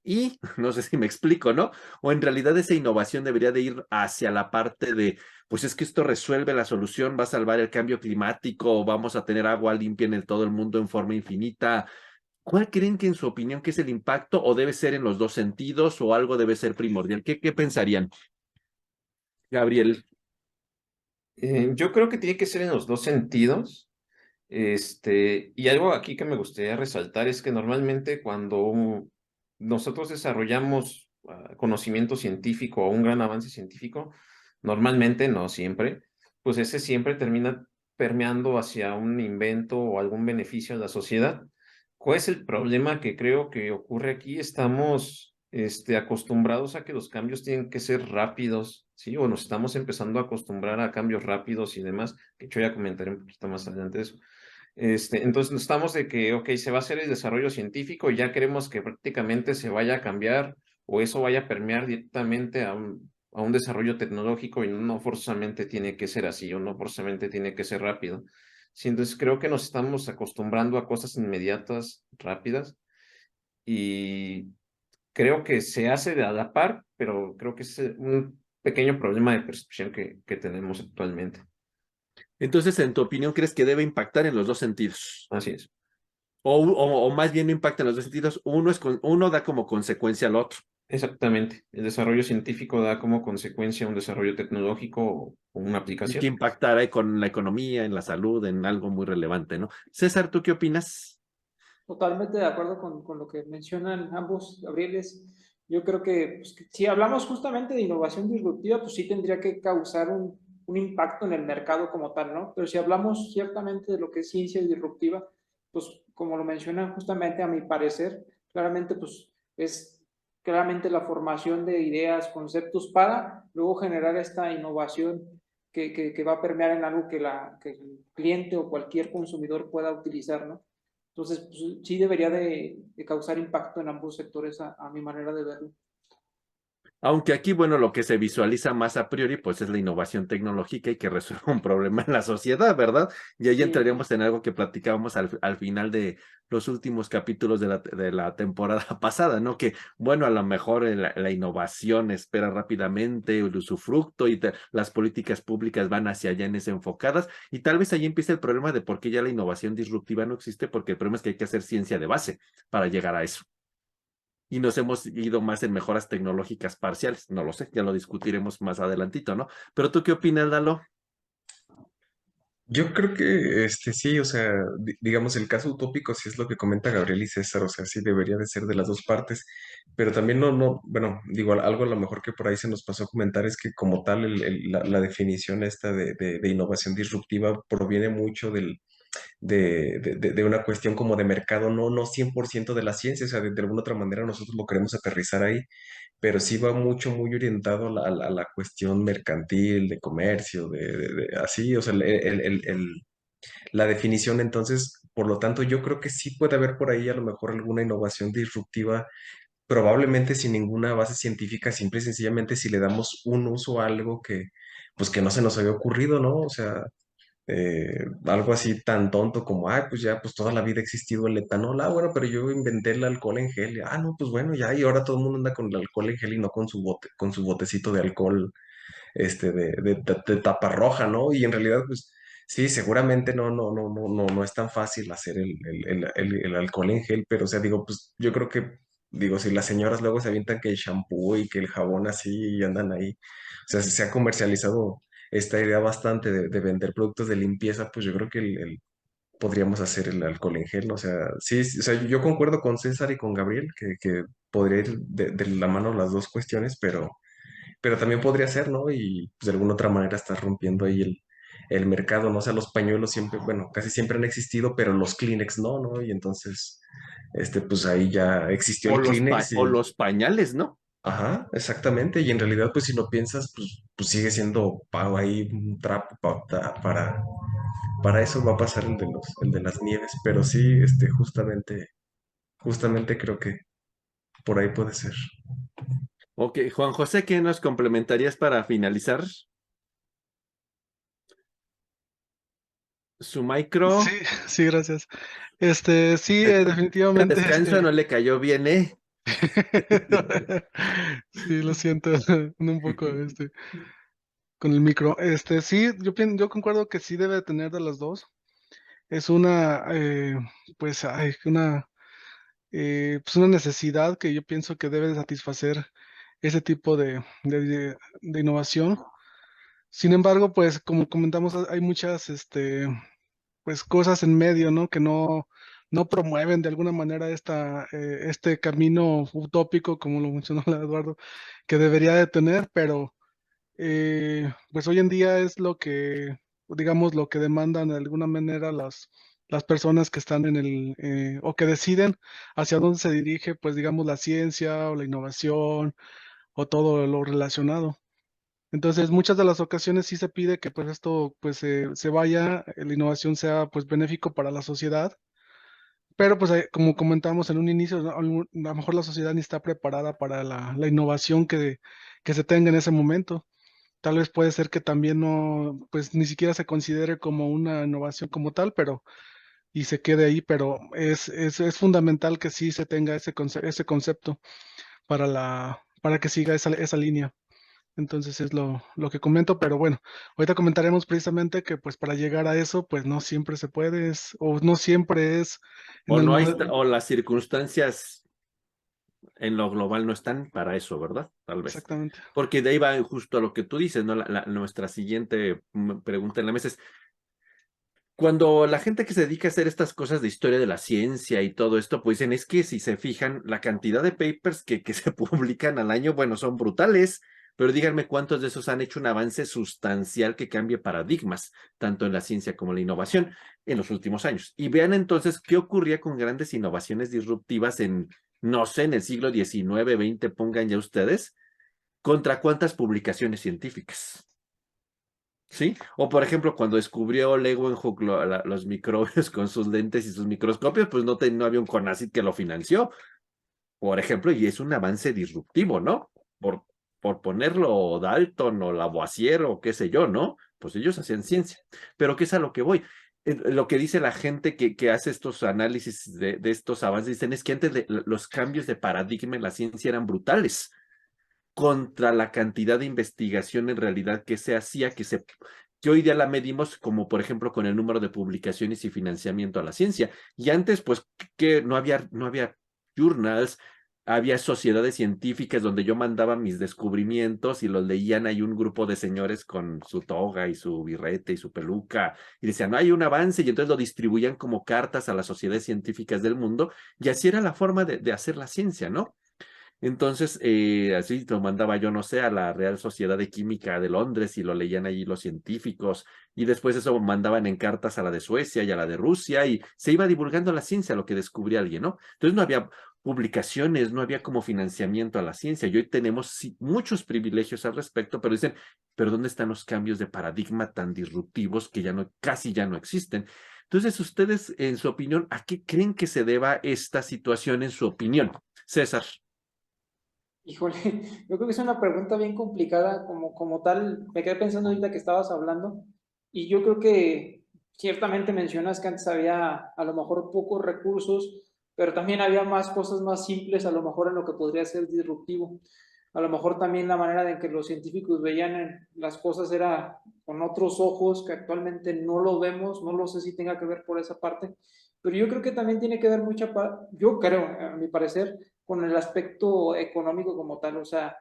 y no sé si me explico, ¿no? O en realidad esa innovación debería de ir hacia la parte de pues es que esto resuelve la solución, va a salvar el cambio climático, vamos a tener agua limpia en todo el mundo en forma infinita. ¿Cuál creen que en su opinión que es el impacto o debe ser en los dos sentidos o algo debe ser primordial? ¿Qué pensarían? Gabriel. Yo creo que tiene que ser en los dos sentidos. Y algo aquí que me gustaría resaltar es que normalmente cuando nosotros desarrollamos conocimiento científico o un gran avance científico, normalmente, no siempre, pues ese siempre termina permeando hacia un invento o algún beneficio a la sociedad. ¿Cuál es el problema que creo que ocurre aquí? Estamos acostumbrados a que los cambios tienen que ser rápidos, ¿sí? O nos estamos empezando a acostumbrar a cambios rápidos y demás, que yo ya comentaré un poquito más adelante de eso. Entonces estamos de que, ok, se va a hacer el desarrollo científico y ya queremos que prácticamente se vaya a cambiar o eso vaya a permear directamente a un desarrollo tecnológico y no forzosamente tiene que ser así o no forzosamente tiene que ser rápido. Sí, entonces creo que nos estamos acostumbrando a cosas inmediatas, rápidas y creo que se hace de a la par, pero creo que es un pequeño problema de percepción que tenemos actualmente. Entonces, en tu opinión, ¿crees que debe impactar en los dos sentidos? Así es. O más bien no impacta en los dos sentidos. Uno da como consecuencia al otro. Exactamente. El desarrollo científico da como consecuencia un desarrollo tecnológico o una Y que aplicación. impactará con la economía, en la salud, en algo muy relevante, ¿no? César, ¿tú qué opinas? Totalmente de acuerdo con lo que mencionan ambos, Gabrieles. Yo creo que si hablamos justamente de innovación disruptiva, pues sí tendría que causar un impacto en el mercado como tal, ¿no? Pero si hablamos ciertamente de lo que es ciencia disruptiva, pues como lo mencionan justamente a mi parecer, claramente pues es claramente la formación de ideas, conceptos para luego generar esta innovación que va a permear en algo que el cliente o cualquier consumidor pueda utilizar, ¿no? Entonces, pues, sí debería de causar impacto en ambos sectores a mi manera de verlo. Aunque aquí, bueno, lo que se visualiza más a priori, pues es la innovación tecnológica y que resuelva un problema en la sociedad, ¿verdad? Y ahí Sí, entraríamos en algo que platicábamos al final de los últimos capítulos de la temporada pasada, ¿no? Que, bueno, a lo mejor la innovación espera rápidamente el usufructo y las políticas públicas van hacia allá en ese enfocadas y tal vez ahí empiece el problema de por qué ya la innovación disruptiva no existe, porque el problema es que hay que hacer ciencia de base para llegar a eso y nos hemos ido más en mejoras tecnológicas parciales. No lo sé, ya lo discutiremos más adelantito, ¿no? Pero tú qué opinas, Lalo? Yo creo que sí, o sea, digamos, el caso utópico sí es lo que comenta Gabriel y César, o sea, sí debería de ser de las dos partes, pero también bueno, digo, algo a lo mejor que por ahí se nos pasó a comentar es que como tal la definición esta de innovación disruptiva proviene mucho de una cuestión como de mercado, no 100% de la ciencia, o sea, de alguna otra manera nosotros lo queremos aterrizar ahí, pero sí va mucho, muy orientado a la cuestión mercantil, de comercio, así, o sea, la definición. Entonces, por lo tanto, yo creo que sí puede haber por ahí a lo mejor alguna innovación disruptiva, probablemente sin ninguna base científica, simple y sencillamente si le damos un uso a algo pues que no se nos había ocurrido, ¿no? O sea, algo así tan tonto como, ay, pues ya, pues toda la vida ha existido el etanol, bueno, pero yo inventé el alcohol en gel, no, pues bueno, ya, y ahora todo el mundo anda con el alcohol en gel y no con con su botecito de alcohol, de tapa roja, ¿no? Y en realidad, pues, sí, seguramente no es tan fácil hacer el alcohol en gel, pero, o sea, digo, pues, yo creo que, digo, si las señoras luego se avientan que el shampoo y que el jabón así y andan ahí, o sea, si se ha comercializado esta idea bastante de vender productos de limpieza, pues yo creo que podríamos hacer el alcohol en gel, ¿no? O sea, sí, sí, o sea, yo concuerdo con César y con Gabriel que podría ir de la mano las dos cuestiones, pero también podría ser, ¿no? Y pues, de alguna otra manera estás rompiendo ahí el mercado, ¿no? O sea, los pañuelos siempre, bueno, casi siempre han existido, pero los Kleenex no, y entonces, pues ahí ya existió el Kleenex O y, los pañales, ¿no? ajá, exactamente, y en realidad, pues si lo piensas, pues sigue siendo pago ahí un trapo para eso va a pasar el de las nieves, pero sí, justamente creo que por ahí puede ser. Ok, Juan José, ¿qué nos complementarías para finalizar? Su Sí, micro, sí, gracias. Sí, el definitivamente, descanso no le cayó bien, ¿eh? sí, lo siento, un poco, con el micro. Sí, yo concuerdo que sí debe tener de las dos. Es pues, pues una necesidad que yo pienso que debe de satisfacer ese tipo de innovación. Sin embargo, pues, como comentamos, hay muchas, pues, cosas en medio, ¿no? Que no promueven de alguna manera este camino utópico, como lo mencionó la Eduardo, que debería de tener, pero pues hoy en día es digamos, lo que demandan de alguna manera las personas que están o que deciden hacia dónde se dirige, pues digamos, la ciencia o la innovación o todo lo relacionado. Entonces, muchas de las ocasiones sí se pide que pues esto pues se vaya, la innovación sea pues benéfico para la sociedad, pero pues como comentamos en un inicio, ¿no? A lo mejor la sociedad ni está preparada para la innovación que se tenga en ese momento. Tal vez puede ser que también no, pues ni siquiera se considere como una innovación como tal, y se quede ahí, pero es fundamental que sí se tenga ese concepto para que siga esa línea. Entonces es lo que comento, pero bueno, ahorita comentaremos precisamente que pues para llegar a eso, pues no siempre se puede, o no siempre es en O el no hay, modelo. o las circunstancias en lo global no están para eso, ¿verdad? Tal vez. Exactamente. Porque de ahí va justo a lo que tú dices, ¿no? Nuestra siguiente pregunta en la mesa es, cuando la gente que se dedica a hacer estas cosas de historia de la ciencia y todo esto, pues dicen, es que si se fijan, la cantidad de papers que se publican al año, bueno, son brutales, pero díganme cuántos de esos han hecho un avance sustancial que cambie paradigmas, tanto en la ciencia como en la innovación, en los últimos años. Y vean entonces qué ocurría con grandes innovaciones disruptivas en, no sé, en el siglo XIX, XX, pongan ya ustedes, contra cuántas publicaciones científicas. ¿Sí? O por ejemplo, cuando descubrió Leeuwenhoek los microbios con sus lentes y sus microscopios, pues no había un CONACYT que lo financió, por ejemplo, y es un avance disruptivo, ¿no? Por ponerlo Dalton o Lavoisier o qué sé yo, ¿no? Pues ellos hacían ciencia. Pero ¿qué es a lo que voy? Lo que dice la gente que hace estos análisis de estos avances, dicen es que antes los cambios de paradigma en la ciencia eran brutales contra la cantidad de investigación en realidad que se hacía, que hoy día la medimos como por ejemplo con el número de publicaciones y financiamiento a la ciencia. Y antes, pues, que no había journals, había sociedades científicas donde yo mandaba mis descubrimientos y los leían ahí un grupo de señores con su toga y su birrete y su peluca y decían, no, hay un avance y entonces lo distribuían como cartas a las sociedades científicas del mundo y así era la forma de hacer la ciencia, ¿no? Entonces, así lo mandaba yo, no sé, a la Real Sociedad de Química de Londres y lo leían allí los científicos y después eso mandaban en cartas a la de Suecia y a la de Rusia y se iba divulgando la ciencia, lo que descubría alguien, ¿no? Entonces no había publicaciones, no había como financiamiento a la ciencia y hoy tenemos sí, muchos privilegios al respecto, pero dicen, pero ¿dónde están los cambios de paradigma tan disruptivos que ya no, casi ya no existen? Entonces, ustedes, en su opinión, ¿a qué creen que se deba esta situación en su opinión? César. Híjole, yo creo que es una pregunta bien complicada como tal. Me quedé pensando ahorita que estabas hablando y yo creo que ciertamente mencionas que antes había a lo mejor pocos recursos, pero también había más cosas más simples a lo mejor en lo que podría ser disruptivo. A lo mejor también la manera en que los científicos veían las cosas era con otros ojos que actualmente no lo vemos, no lo sé si tenga que ver por esa parte, pero yo creo que también tiene que ver mucha parte, yo creo, a mi parecer, con el aspecto económico como tal, o sea,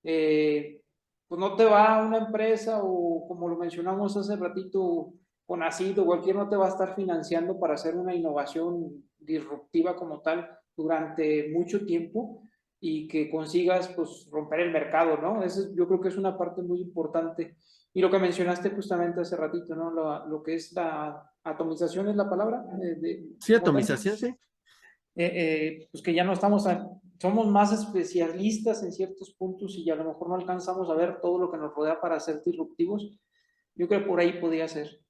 pues no te va a una empresa o como lo mencionamos hace ratito, Conacyt o cualquier no te va a estar financiando para hacer una innovación disruptiva como tal durante mucho tiempo y que consigas pues romper el mercado, ¿no? Eso yo creo que es una parte muy importante. Y lo que mencionaste justamente hace ratito, ¿no? Lo que es la atomización es la palabra, Sí, como tal atomización, sí. pues que ya no estamos, somos más especialistas en ciertos puntos y a lo mejor no alcanzamos a ver todo lo que nos rodea para ser disruptivos. Yo creo que por ahí podría ser.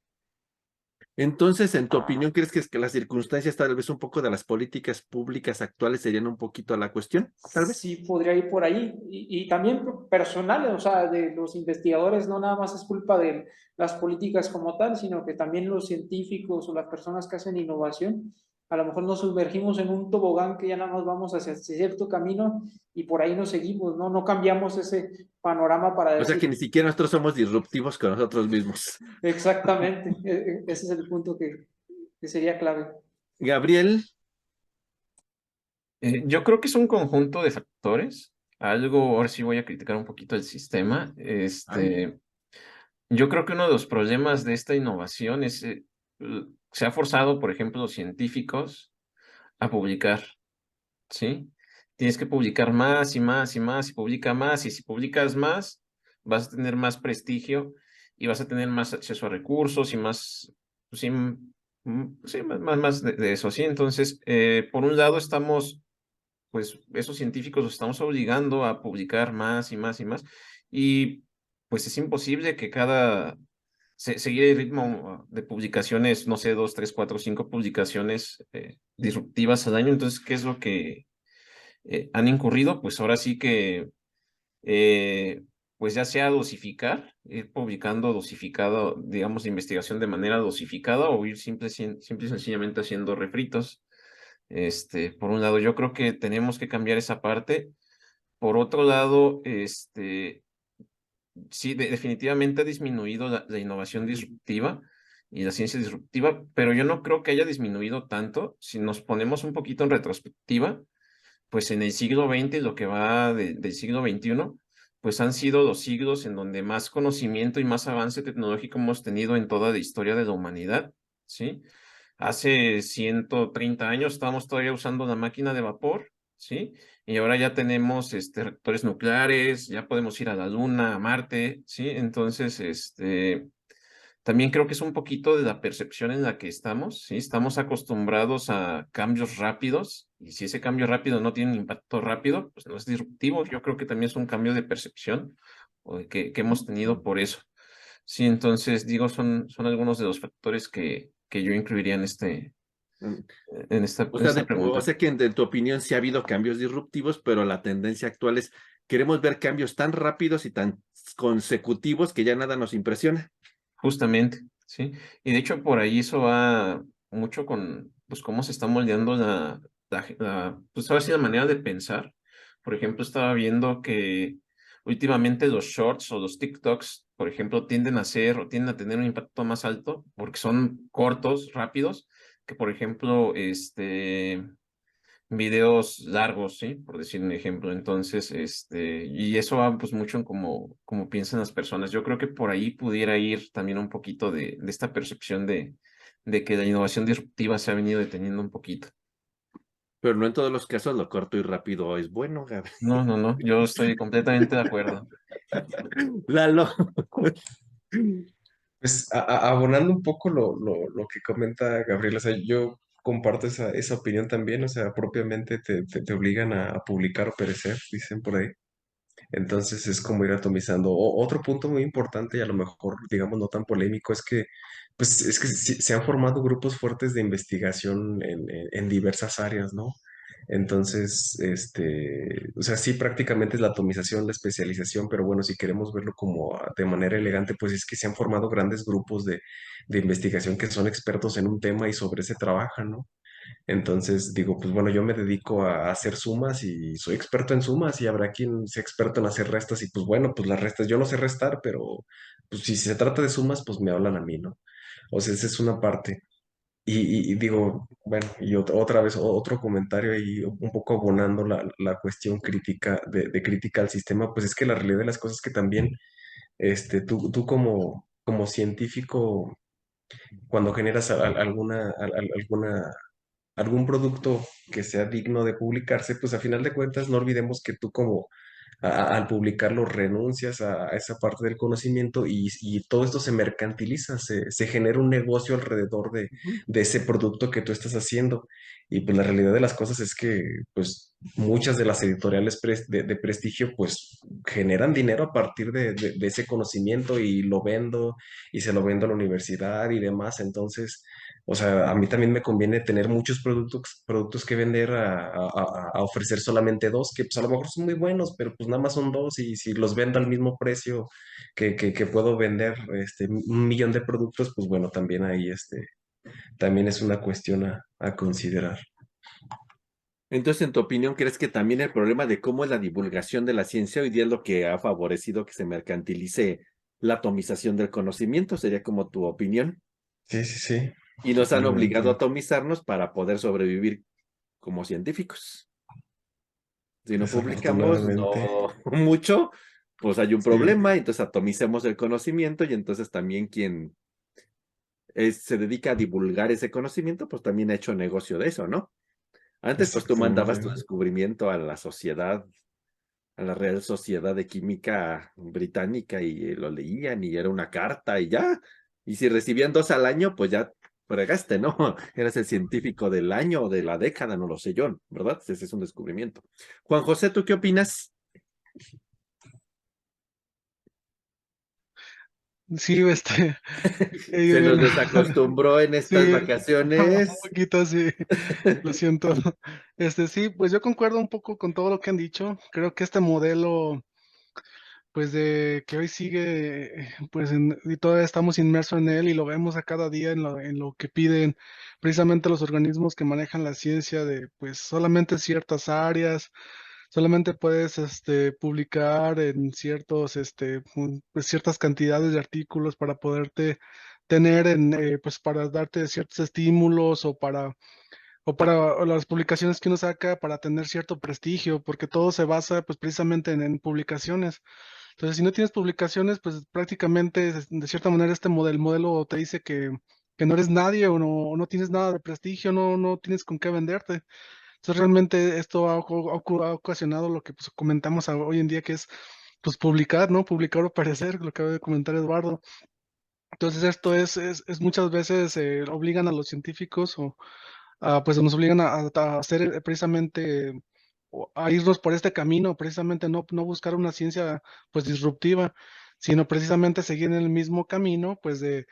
Entonces, en tu opinión, ¿crees que, es que las circunstancias, tal vez un poco de las políticas públicas actuales serían un poquito a la cuestión? Tal vez. Sí, podría ir por ahí. Y también personal, o sea, de los investigadores, no nada más es culpa de las políticas como tal, sino que también los científicos o las personas que hacen innovación, a lo mejor nos sumergimos en un tobogán que ya nada más vamos hacia cierto camino y por ahí nos seguimos, ¿no? No cambiamos ese panorama para O sea decir, que ni siquiera nosotros somos disruptivos con nosotros mismos. exactamente, ese es el punto que sería clave. Gabriel, Yo creo que es un conjunto de factores. Algo, ahora sí voy a criticar un poquito el sistema. ay, Yo creo que uno de los problemas de esta innovación es, se ha forzado, por ejemplo, los científicos a publicar, ¿sí? Tienes que publicar más y más y más y publica más y si publicas más, vas a tener más prestigio y vas a tener más acceso a recursos y más, pues sí, sí, más de eso, ¿sí? Entonces, por un lado estamos pues esos científicos los estamos obligando a publicar más y más y más. Y pues es imposible que seguir el ritmo de publicaciones, no sé, 2, 3, 4, 5 publicaciones disruptivas al año. Entonces, ¿qué es lo que han incurrido? Pues ahora sí que, eh, pues ya sea dosificar, ir publicando dosificado, digamos, investigación de manera dosificada o ir simple y sencillamente haciendo refritos. Por un lado, yo creo que tenemos que cambiar esa parte. Por otro lado, sí, definitivamente ha disminuido la innovación disruptiva y la ciencia disruptiva, pero yo no creo que haya disminuido tanto. Si nos ponemos un poquito en retrospectiva, pues en el siglo XX y lo que va del siglo XXI, pues han sido los siglos en donde más conocimiento y más avance tecnológico hemos tenido en toda la historia de la humanidad, ¿sí? Hace 130 años estábamos todavía usando la máquina de vapor, ¿sí? Y ahora ya tenemos reactores nucleares, ya podemos ir a la Luna, a Marte, ¿sí? Entonces, también creo que es un poquito de la percepción en la que estamos, ¿sí? Estamos acostumbrados a cambios rápidos y si ese cambio rápido no tiene un impacto rápido, pues no es disruptivo. Yo creo que también es un cambio de percepción o que hemos tenido por eso. Sí, entonces digo, son algunos de los factores que yo incluiría Mm, en O sea, esta o pregunta. sea que en tu opinión sí ha habido cambios disruptivos, pero la tendencia actual es, queremos ver cambios tan rápidos y tan consecutivos que ya nada nos impresiona. Justamente, ¿sí? Y de hecho por ahí eso va mucho con, pues, cómo se está moldeando pues ahora sí la manera de pensar. Por ejemplo, estaba viendo que últimamente los shorts o los TikToks, por ejemplo, tienden a ser o tienden a tener un impacto más alto porque son cortos, rápidos, que por ejemplo, videos largos, ¿sí? Por decir un ejemplo. Entonces, y eso va pues mucho en cómo piensan las personas. Yo creo que por ahí pudiera ir también un poquito de esta percepción de que la innovación disruptiva se ha venido deteniendo un poquito. Pero no en todos los casos lo corto y rápido es bueno, Gabriel. No, no, no, yo estoy completamente de acuerdo. Lalo. Pues abonando un poco lo que comenta Gabriel, o sea, yo comparto esa opinión también, o sea, propiamente te obligan a publicar o perecer, dicen por ahí. Entonces es como ir atomizando. Otro punto muy importante y a lo mejor, digamos, no tan polémico es que, pues, es que se han formado grupos fuertes de investigación en diversas áreas, ¿no? Entonces, o sea, sí, prácticamente es la atomización, la especialización, pero bueno, si queremos verlo como de manera elegante, pues es que se han formado grandes grupos de investigación que son expertos en un tema y sobre ese trabajan, ¿no? Entonces digo, pues bueno, yo me dedico a hacer sumas y soy experto en sumas y habrá quien sea experto en hacer restas y pues bueno, pues las restas, yo no sé restar, pero pues si se trata de sumas, pues me hablan a mí, ¿no? O sea, esa es una parte. Y digo, bueno, y otra vez otro comentario ahí, un poco abonando la cuestión crítica, de crítica al sistema, pues es que la realidad de las cosas es que también, tú como científico, cuando generas alguna algún producto que sea digno de publicarse, pues a final de cuentas no olvidemos que tú como al publicarlo renuncias a esa parte del conocimiento y todo esto se mercantiliza, se genera un negocio alrededor de ese producto que tú estás haciendo. Y pues la realidad de las cosas es que pues muchas de las editoriales de prestigio pues generan dinero a partir de ese conocimiento y lo vendo y se lo vendo a la universidad y demás. Entonces, o sea, a mí también me conviene tener muchos productos que vender a ofrecer solamente dos, que pues a lo mejor son muy buenos, pero pues nada más son dos y si los vendo al mismo precio que puedo vender 1 millón de productos, pues bueno, también ahí también es una cuestión a considerar. Entonces, en tu opinión, ¿crees que también el problema de cómo es la divulgación de la ciencia hoy día es lo que ha favorecido que se mercantilice la atomización del conocimiento? Sería como tu opinión. Sí, sí, sí, Y nos han obligado a totalmente. atomizarnos para poder sobrevivir como científicos. Si no publicamos Desafortunadamente, no mucho, pues hay un sí, problema, entonces atomicemos el conocimiento y entonces también quien se dedica a divulgar ese conocimiento, pues también ha hecho negocio de eso, ¿no? Antes, pues tú mandabas tu exactamente. descubrimiento a la sociedad, a la Real Sociedad de Química Británica y lo leían y era una carta y ya. Y si recibían 2 al año, pues ya fregaste, ¿no? Eras el científico del año o de la década, no lo sé yo, ¿verdad? Ese es un descubrimiento. Juan José, ¿tú qué opinas? Sí, Se nos eh, desacostumbró en estas sí, un vacaciones. poquito sí, lo siento. Sí, pues yo concuerdo un poco con todo lo que han dicho. Creo que este modelo, pues de que hoy sigue, pues y todavía estamos inmersos en él y lo vemos a cada día en lo que piden precisamente los organismos que manejan la ciencia de, pues solamente ciertas áreas, solamente puedes publicar en pues ciertas cantidades de artículos para poderte tener pues para darte ciertos estímulos o las publicaciones que uno saca para tener cierto prestigio, porque todo se basa pues precisamente en publicaciones. Entonces, si no tienes publicaciones, pues prácticamente de cierta manera el modelo te dice que no eres nadie o no tienes nada de prestigio, no tienes con qué venderte. Entonces, realmente esto ha ocasionado lo que pues, comentamos hoy en día, que es pues publicar, ¿no? Publicar o parecer, lo que acaba de comentar Eduardo. Entonces, esto es muchas veces obligan a los científicos pues nos obligan a hacer precisamente o a irnos por este camino, precisamente no buscar una ciencia pues disruptiva, sino precisamente seguir en el mismo camino pues de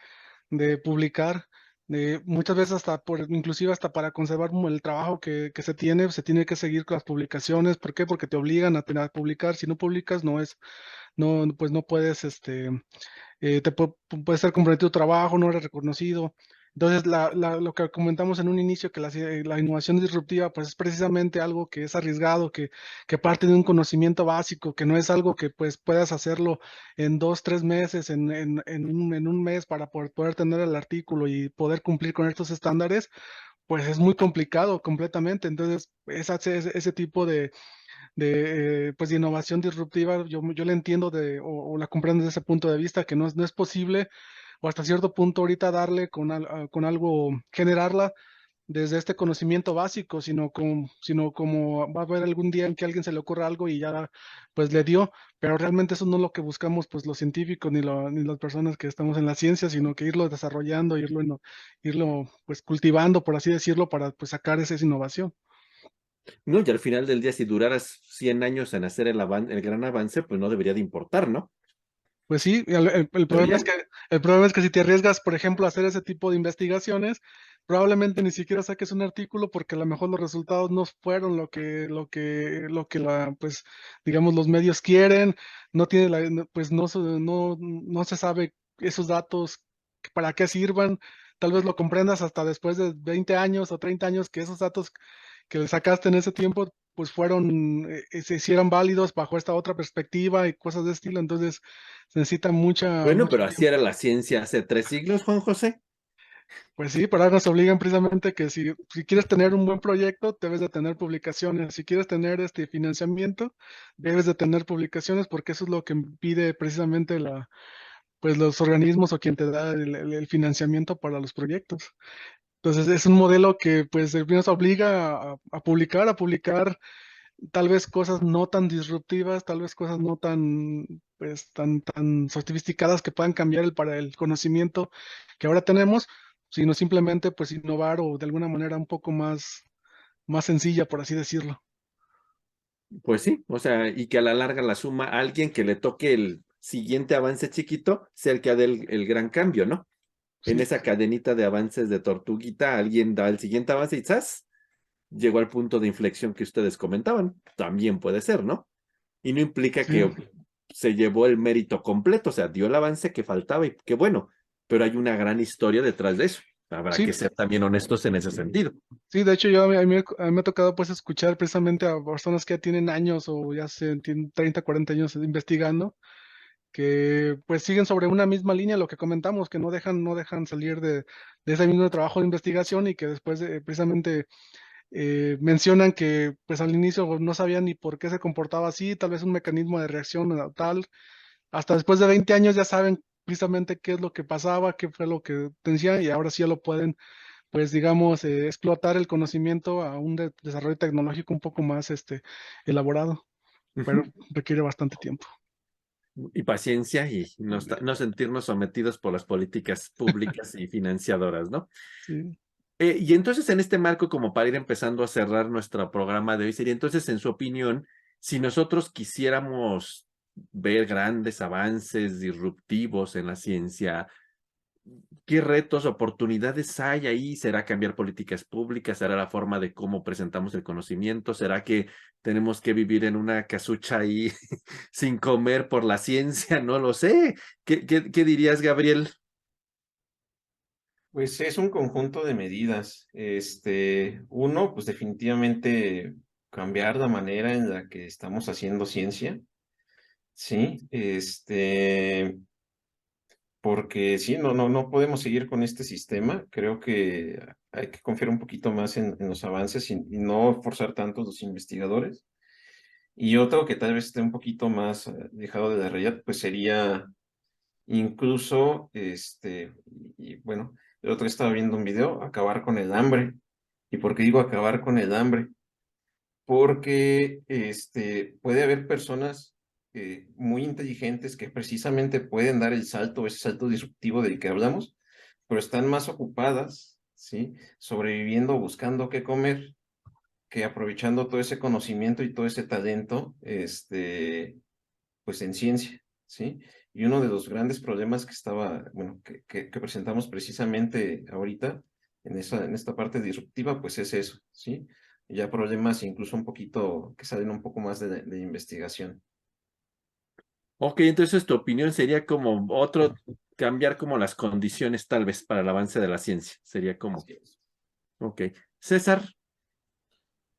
publicar, de muchas veces inclusive hasta para conservar el trabajo que se tiene que seguir con las publicaciones. ¿Por qué? Porque te obligan a publicar. Si no publicas, pues no puedes, puede ser comprometido tu trabajo, no eres reconocido. Entonces, lo que comentamos en un inicio, que la innovación disruptiva, pues es precisamente algo que es arriesgado, que parte de un conocimiento básico, que no es algo que pues puedas hacerlo en 2, 3 meses, en un mes para poder tener el artículo y poder cumplir con estos estándares, pues es muy complicado completamente. Entonces, ese tipo pues de innovación disruptiva, yo la entiendo o la comprendo desde ese punto de vista, que no es posible, o hasta cierto punto ahorita darle con algo, generarla desde este conocimiento básico, sino como va a haber algún día en que a alguien se le ocurra algo y ya pues le dio, pero realmente eso no es lo que buscamos pues los científicos ni las personas que estamos en la ciencia, sino que irlo desarrollando, irlo pues cultivando, por así decirlo, para pues sacar esa innovación. No, y al final del día, si duraras 100 años en hacer el gran avance, pues no debería de importar, ¿no? Pues sí, el problema Debería. el problema es que si te arriesgas, por ejemplo, a hacer ese tipo de investigaciones, probablemente ni siquiera saques un artículo porque a lo mejor los resultados no fueron pues, digamos, los medios quieren, no tiene pues no se sabe esos datos para qué sirvan, tal vez lo comprendas hasta después de 20 años o 30 años que esos datos que le sacaste en ese tiempo pues se hicieran válidos bajo esta otra perspectiva y cosas de estilo. Entonces se necesita Bueno, mucho pero así era tiempo. la ciencia hace 3 siglos, Juan José. Pues sí, pero ahora nos obligan precisamente que si quieres tener un buen proyecto, debes de tener publicaciones. Si quieres tener este financiamiento, debes de tener publicaciones porque eso es lo que pide precisamente pues los organismos o quien te da el financiamiento para los proyectos. Entonces es un modelo que pues nos obliga a publicar tal vez cosas no tan disruptivas, tal vez cosas no pues, tan sofisticadas que puedan cambiar para el conocimiento que ahora tenemos, sino simplemente, pues, innovar o de alguna manera un poco más sencilla, por así decirlo. Pues sí, o sea, y que a la larga la suma a alguien que le toque el siguiente avance chiquito, sea el que haga el gran cambio, ¿no? En Sí, esa cadenita de avances de tortuguita, alguien da el siguiente avance y ¡zas! Llegó al punto de inflexión que ustedes comentaban. También puede ser, ¿no? Y no implica sí, que se llevó el mérito completo, o sea, dio el avance que faltaba y qué bueno, pero hay una gran historia detrás de eso. Habrá sí, que ser también honestos en ese sentido. sí, de hecho a mí me ha tocado pues escuchar precisamente a personas que ya tienen años o ya tienen 30, 40 años investigando, que pues siguen sobre una misma línea, lo que comentamos, que no dejan salir de ese mismo trabajo de investigación y que después precisamente mencionan que pues al inicio no sabían ni por qué se comportaba así, tal vez un mecanismo de reacción o tal, hasta después de 20 años ya saben precisamente qué es lo que pasaba, qué fue lo que decían y ahora sí ya lo pueden pues digamos explotar el conocimiento a un desarrollo tecnológico un poco más elaborado, pero Ujú. requiere bastante tiempo. Y paciencia y no sentirnos sometidos por las políticas públicas y financiadoras, ¿no? Sí. Y entonces en este marco, como para ir empezando a cerrar nuestro programa de hoy, sería entonces, en su opinión, si nosotros quisiéramos ver grandes avances disruptivos en la ciencia, ¿qué retos, oportunidades hay ahí? ¿Será cambiar políticas públicas? ¿Será la forma de cómo presentamos el conocimiento? ¿Será que tenemos que vivir en una casucha ahí sin comer por la ciencia? No lo sé. ¿Qué dirías, Gabriel? Pues es un conjunto de medidas. Uno, pues definitivamente cambiar la manera en la que estamos haciendo ciencia, ¿sí? Porque sí, no podemos seguir con este sistema. Creo que hay que confiar un poquito más en los avances y no forzar tanto a los investigadores. Y otro que tal vez esté un poquito más dejado de la realidad, pues sería incluso, y bueno, el otro día estaba viendo un video, acabar con el hambre. ¿Y por qué digo acabar con el hambre? Porque puede haber personas muy inteligentes que precisamente pueden dar el salto, ese salto disruptivo del que hablamos, pero están más ocupadas, ¿sí? Sobreviviendo, buscando qué comer, que aprovechando todo ese conocimiento y todo ese talento, pues en ciencia, ¿sí? Y uno de los grandes problemas que estaba, bueno, que presentamos precisamente ahorita en esta parte disruptiva, pues es eso, ¿sí? Ya problemas incluso un poquito que salen un poco más de investigación. Ok, entonces tu opinión sería como otro, cambiar como las condiciones tal vez para el avance de la ciencia. Sería como, Así es. ok. César,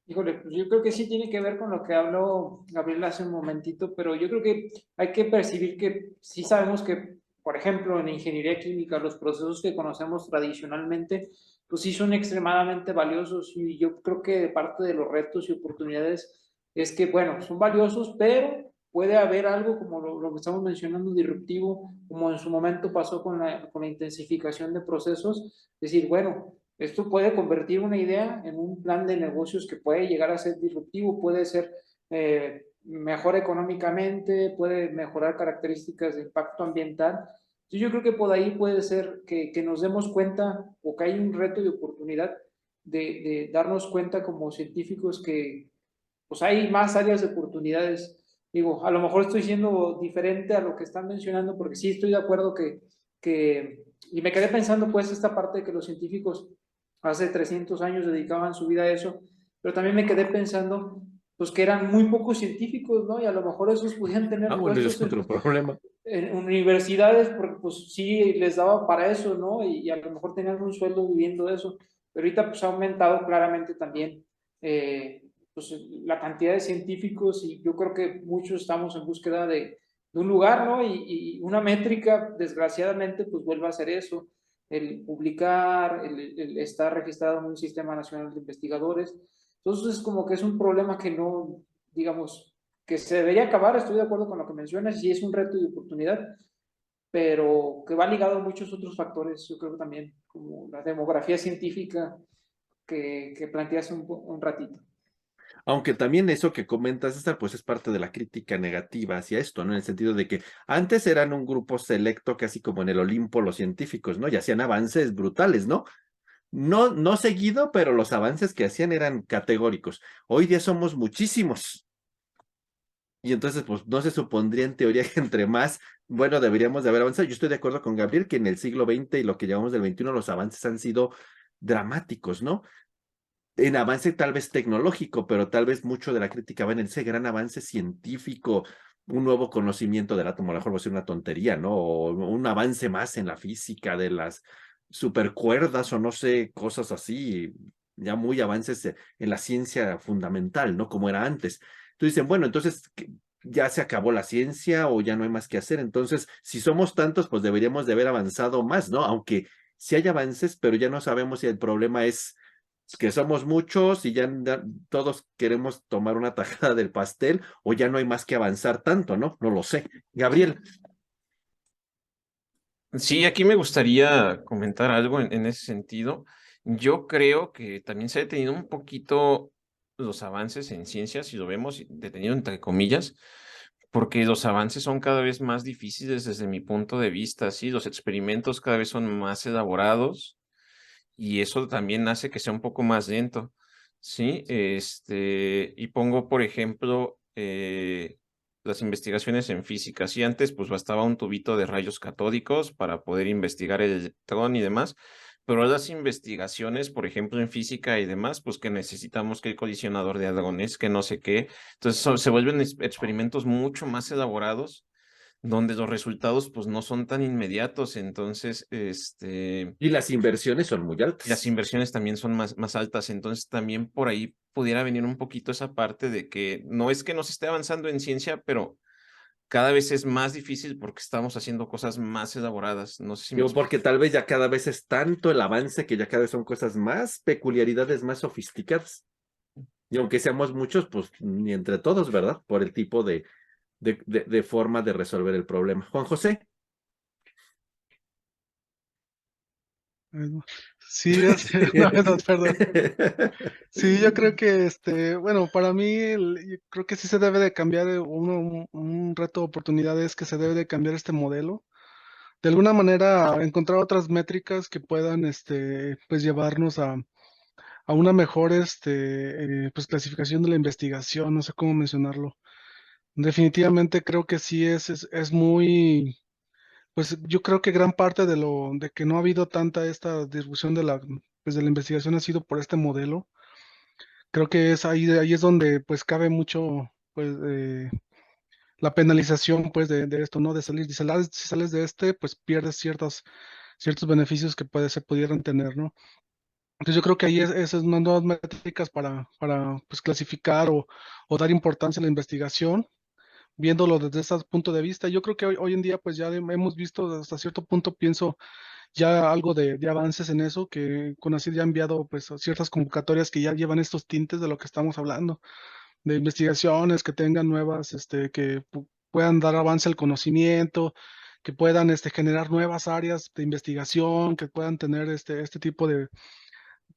Híjole, pues yo creo que sí tiene que ver con lo que habló Gabriel hace un momentito, pero yo creo que hay que percibir que sí sabemos que, por ejemplo, en ingeniería química, los procesos que conocemos tradicionalmente, pues sí son extremadamente valiosos y yo creo que parte de los retos y oportunidades es que, bueno, son valiosos, pero puede haber algo como lo que estamos mencionando, disruptivo, como en su momento pasó con la intensificación de procesos, es decir, bueno, esto puede convertir una idea en un plan de negocios que puede llegar a ser disruptivo, puede ser mejor económicamente, puede mejorar características de impacto ambiental. Entonces yo creo que por ahí puede ser que nos demos cuenta o que hay un reto y oportunidad de darnos cuenta como científicos que pues hay más áreas de oportunidades. Digo, a lo mejor estoy siendo diferente a lo que están mencionando porque sí estoy de acuerdo y me quedé pensando pues esta parte de que los científicos hace 300 años dedicaban su vida a eso, pero también me quedé pensando pues que eran muy pocos científicos, ¿no? Y a lo mejor esos podían tener bueno, ese puestos es otro problema. en universidades porque pues sí les daba para eso, ¿no? Y a lo mejor tenían un sueldo viviendo de eso, pero ahorita pues ha aumentado claramente también pues, la cantidad de científicos y yo creo que muchos estamos en búsqueda de un lugar, ¿no? Y una métrica, desgraciadamente, pues vuelve a ser eso, el publicar, el estar registrado en un sistema nacional de investigadores. Entonces, como que es un problema que no, digamos, que se debería acabar, estoy de acuerdo con lo que mencionas, y es un reto y oportunidad, pero que va ligado a muchos otros factores, yo creo que también, como la demografía científica que planteaste un ratito. Aunque también eso que comentas, César, pues es parte de la crítica negativa hacia esto, ¿no? En el sentido de que antes eran un grupo selecto, casi como en el Olimpo los científicos, ¿no? Y hacían avances brutales, ¿no? No seguido, pero los avances que hacían eran categóricos. Hoy día somos muchísimos. Y entonces, pues no se supondría en teoría que entre más, bueno, deberíamos de haber avanzado. Yo estoy de acuerdo con Gabriel que en el siglo XX y lo que llamamos del XXI, los avances han sido dramáticos, ¿no? En avance tal vez tecnológico, pero tal vez mucho de la crítica va en ese gran avance científico, un nuevo conocimiento del átomo, a lo mejor va a ser una tontería, ¿no? O un avance más en la física de las supercuerdas o no sé, cosas así, ya muy avances en la ciencia fundamental, ¿no? Como era antes. Entonces dicen, bueno, entonces ya se acabó la ciencia o ya no hay más que hacer. Entonces, si somos tantos, pues deberíamos de haber avanzado más, ¿no? Aunque sí hay avances, pero ya no sabemos si el problema es que somos muchos y ya todos queremos tomar una tajada del pastel o ya no hay más que avanzar tanto, ¿no? No lo sé. Gabriel. Sí, aquí me gustaría comentar algo en ese sentido. Yo creo que también se ha detenido un poquito los avances en ciencias, si lo vemos detenido entre comillas, porque los avances son cada vez más difíciles desde mi punto de vista, sí, los experimentos cada vez son más elaborados y eso también hace que sea un poco más lento, sí, y pongo, por ejemplo, las investigaciones en física. Sí, antes pues bastaba un tubito de rayos catódicos para poder investigar el electrón y demás, pero las investigaciones, por ejemplo, en física y demás, pues que necesitamos que el colisionador de hadrones, que no sé qué. Entonces se vuelven experimentos mucho más elaborados, donde los resultados pues no son tan inmediatos. Entonces, Y las inversiones son muy y las altas. inversiones también son más altas. Entonces, también por ahí pudiera venir un poquito esa parte de que no es que no se esté avanzando en ciencia, pero cada vez es más difícil porque estamos haciendo cosas más elaboradas. No sé si me Digo, explico. porque tal vez ya cada vez es tanto el avance que ya cada vez son cosas más, peculiaridades más sofisticadas. Y aunque seamos muchos, pues ni entre todos, ¿verdad? Por el tipo de forma de resolver el problema. Juan José. Sí, una vez más, perdón. Sí, yo creo que, bueno, para mí, yo creo que sí se debe de cambiar un reto de oportunidad es que se debe de cambiar este modelo. De alguna manera, encontrar otras métricas que puedan, pues llevarnos a una mejor, pues clasificación de la investigación, no sé cómo mencionarlo. Definitivamente creo que sí es muy, pues yo creo que gran parte de que no ha habido tanta esta distribución pues de la investigación ha sido por este modelo. Creo que es ahí es donde pues cabe mucho pues la penalización pues de esto, ¿no? De salir, si sales de pues pierdes ciertos beneficios que se pudieran tener, ¿no? Entonces yo creo que ahí esas son nuevas métricas para pues clasificar o dar importancia a la investigación, viéndolo desde ese punto de vista. Yo creo que hoy en día pues ya hemos visto hasta cierto punto, pienso, ya algo de avances en eso, que CONACYT ya ha enviado pues ciertas convocatorias que ya llevan estos tintes de lo que estamos hablando, de investigaciones que tengan nuevas, que puedan dar avance al conocimiento, que puedan generar nuevas áreas de investigación, que puedan tener este tipo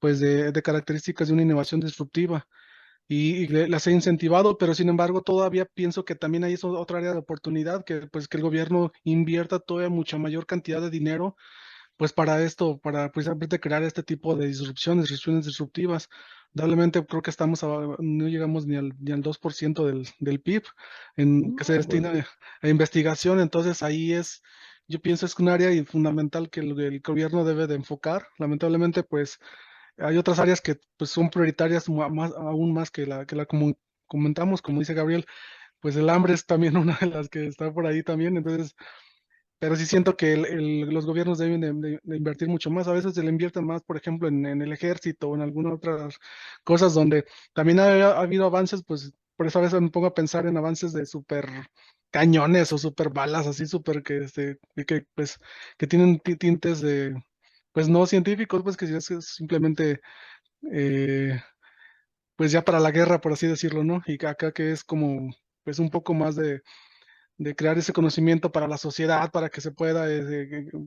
pues de características de una innovación disruptiva y las he incentivado, pero sin embargo todavía pienso que también hay otra área de oportunidad, que pues que el gobierno invierta todavía mucha mayor cantidad de dinero pues para esto, para precisamente crear este tipo de disrupciones disruptivas. Probablemente creo que no llegamos ni al 2% del PIB que se Bueno. destina a investigación, entonces yo pienso es un área fundamental que el gobierno debe de enfocar. Lamentablemente, pues hay otras áreas que pues son prioritarias aún más que la como comentamos, como dice Gabriel, pues el hambre es también una de las que está por ahí también, entonces pero sí siento que los gobiernos deben de invertir mucho más. A veces se le invierten más, por ejemplo, en el ejército o en algunas otras cosas donde también ha habido avances, pues por eso a veces me pongo a pensar en avances de super cañones o super balas, así super pues, que tienen tintes pues no científicos, pues que es simplemente, eh, pues ya para la guerra, por así decirlo, ¿no? Y acá que es como, pues un poco más de crear ese conocimiento para la sociedad, para que se pueda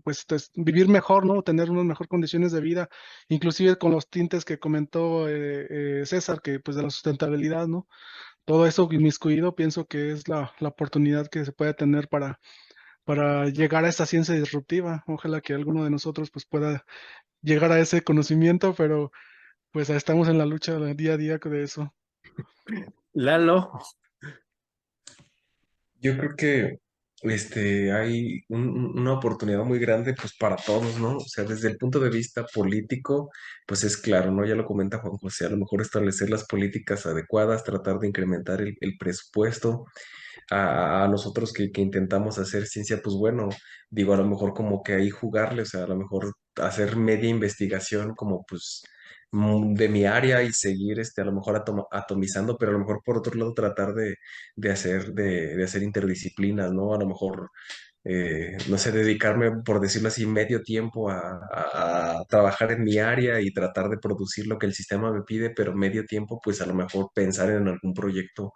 pues, vivir mejor, ¿no? Tener unas mejores condiciones de vida, inclusive con los tintes que comentó César, que pues de la sustentabilidad, ¿no? Todo eso inmiscuido, pienso que es la oportunidad que se puede tener para llegar a esta ciencia disruptiva. Ojalá que alguno de nosotros pues pueda llegar a ese conocimiento, pero pues estamos en la lucha día a día de eso. Lalo. Yo creo que hay una oportunidad muy grande pues para todos, ¿no? O sea, desde el punto de vista político, pues es claro, ¿no? Ya lo comenta Juan José, a lo mejor establecer las políticas adecuadas, tratar de incrementar el presupuesto. A nosotros que intentamos hacer ciencia, pues bueno, digo, a lo mejor como que ahí jugarle, o sea, a lo mejor hacer media investigación como pues de mi área y seguir a lo mejor atomizando, pero a lo mejor por otro lado tratar de hacer interdisciplinas, ¿no? A lo mejor no sé, dedicarme, por decirlo así, medio tiempo a trabajar en mi área y tratar de producir lo que el sistema me pide, pero medio tiempo, pues a lo mejor pensar en algún proyecto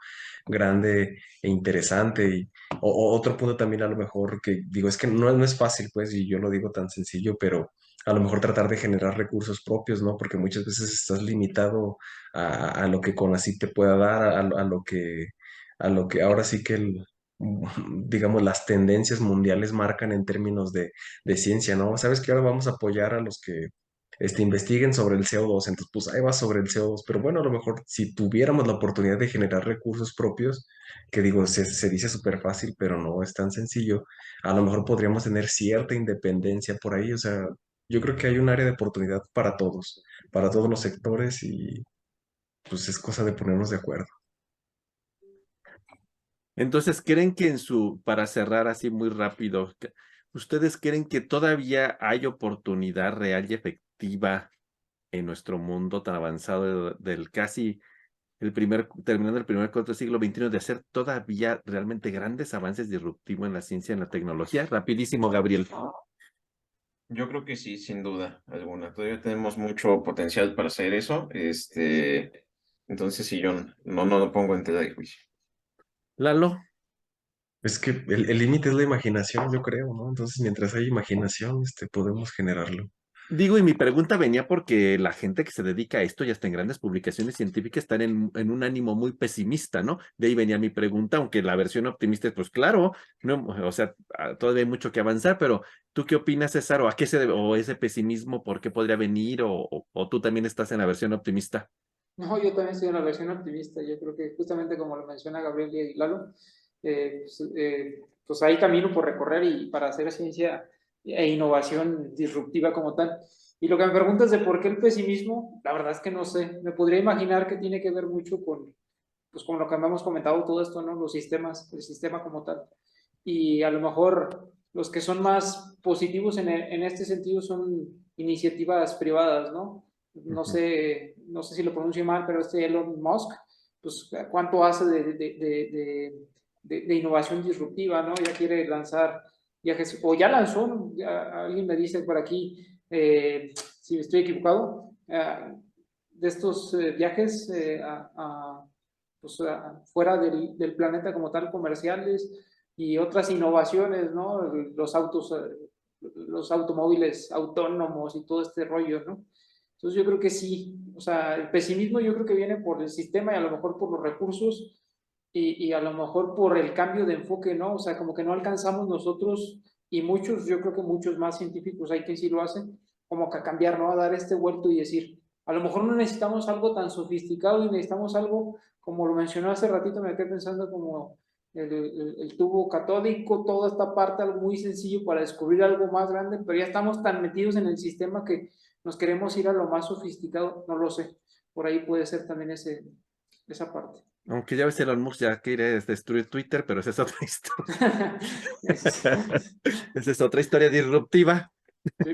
grande e interesante. O otro punto también a lo mejor que digo, es que no es fácil, pues, y yo lo digo tan sencillo, pero a lo mejor tratar de generar recursos propios, ¿no? Porque muchas veces estás limitado a lo que CONACYT te pueda dar, a lo que ahora sí que digamos, las tendencias mundiales marcan en términos de ciencia, ¿no? Sabes que ahora vamos a apoyar a los que investiguen sobre el CO2, entonces pues ahí va sobre el CO2, pero bueno, a lo mejor si tuviéramos la oportunidad de generar recursos propios, que digo, se dice súper fácil, pero no es tan sencillo, a lo mejor podríamos tener cierta independencia por ahí, o sea, yo creo que hay un área de oportunidad para todos los sectores y pues es cosa de ponernos de acuerdo. Entonces, ¿creen que para cerrar así muy rápido, ustedes creen que todavía hay oportunidad real y efectiva en nuestro mundo tan avanzado del casi terminando el primer cuarto del siglo XXI, de hacer todavía realmente grandes avances disruptivos en la ciencia y en la tecnología. Rapidísimo, Gabriel. Yo creo que sí, sin duda alguna. Todavía tenemos mucho potencial para hacer eso. Entonces sí, yo no lo pongo en tela de juicio. Lalo. Es que el límite es la imaginación, yo creo, ¿no? Entonces, mientras hay imaginación, podemos generarlo. Digo, y mi pregunta venía porque la gente que se dedica a esto y hasta en grandes publicaciones científicas están en un ánimo muy pesimista, ¿no? De ahí venía mi pregunta, aunque la versión optimista es, pues claro, no, o sea, todavía hay mucho que avanzar, pero ¿tú qué opinas, César? ¿O a qué se debe, o ese pesimismo, por qué podría venir? ¿O tú también estás en la versión optimista? No, yo también estoy en la versión optimista. Yo creo que justamente como lo menciona Gabriel y Lalo, pues hay camino por recorrer y para hacer ciencia e innovación disruptiva como tal. Y lo que me preguntas de por qué el pesimismo, la verdad es que no sé. Me podría imaginar que tiene que ver mucho pues, con lo que hemos comentado todo esto, ¿no? Los sistemas, el sistema como tal. Y a lo mejor los que son más positivos en este sentido son iniciativas privadas, ¿no? No sé si lo pronuncio mal, pero Elon Musk, pues cuánto hace de innovación disruptiva, ¿no? Ya quiere lanzar viajes, o ya lanzó, ¿no? Alguien me dice por aquí, si estoy equivocado, de estos viajes pues, fuera del planeta como tal, comerciales y otras innovaciones, ¿no? Los automóviles autónomos y todo este rollo, ¿no? Entonces yo creo que sí, o sea, el pesimismo yo creo que viene por el sistema y a lo mejor por los recursos y a lo mejor por el cambio de enfoque, ¿no? O sea, como que no alcanzamos nosotros y muchos, yo creo que muchos más científicos hay que sí lo hacen, como que a cambiar, ¿no? A dar este vuelto y decir, a lo mejor no necesitamos algo tan sofisticado y necesitamos algo, como lo mencionó hace ratito, me quedé pensando como el tubo catódico, toda esta parte, algo muy sencillo para descubrir algo más grande, pero ya estamos tan metidos en el sistema que nos queremos ir a lo más sofisticado, no lo sé, por ahí puede ser también esa parte. Aunque ya ves, Elon Musk ya quiere destruir Twitter, pero esa es otra historia. Esa es otra historia disruptiva. Sí.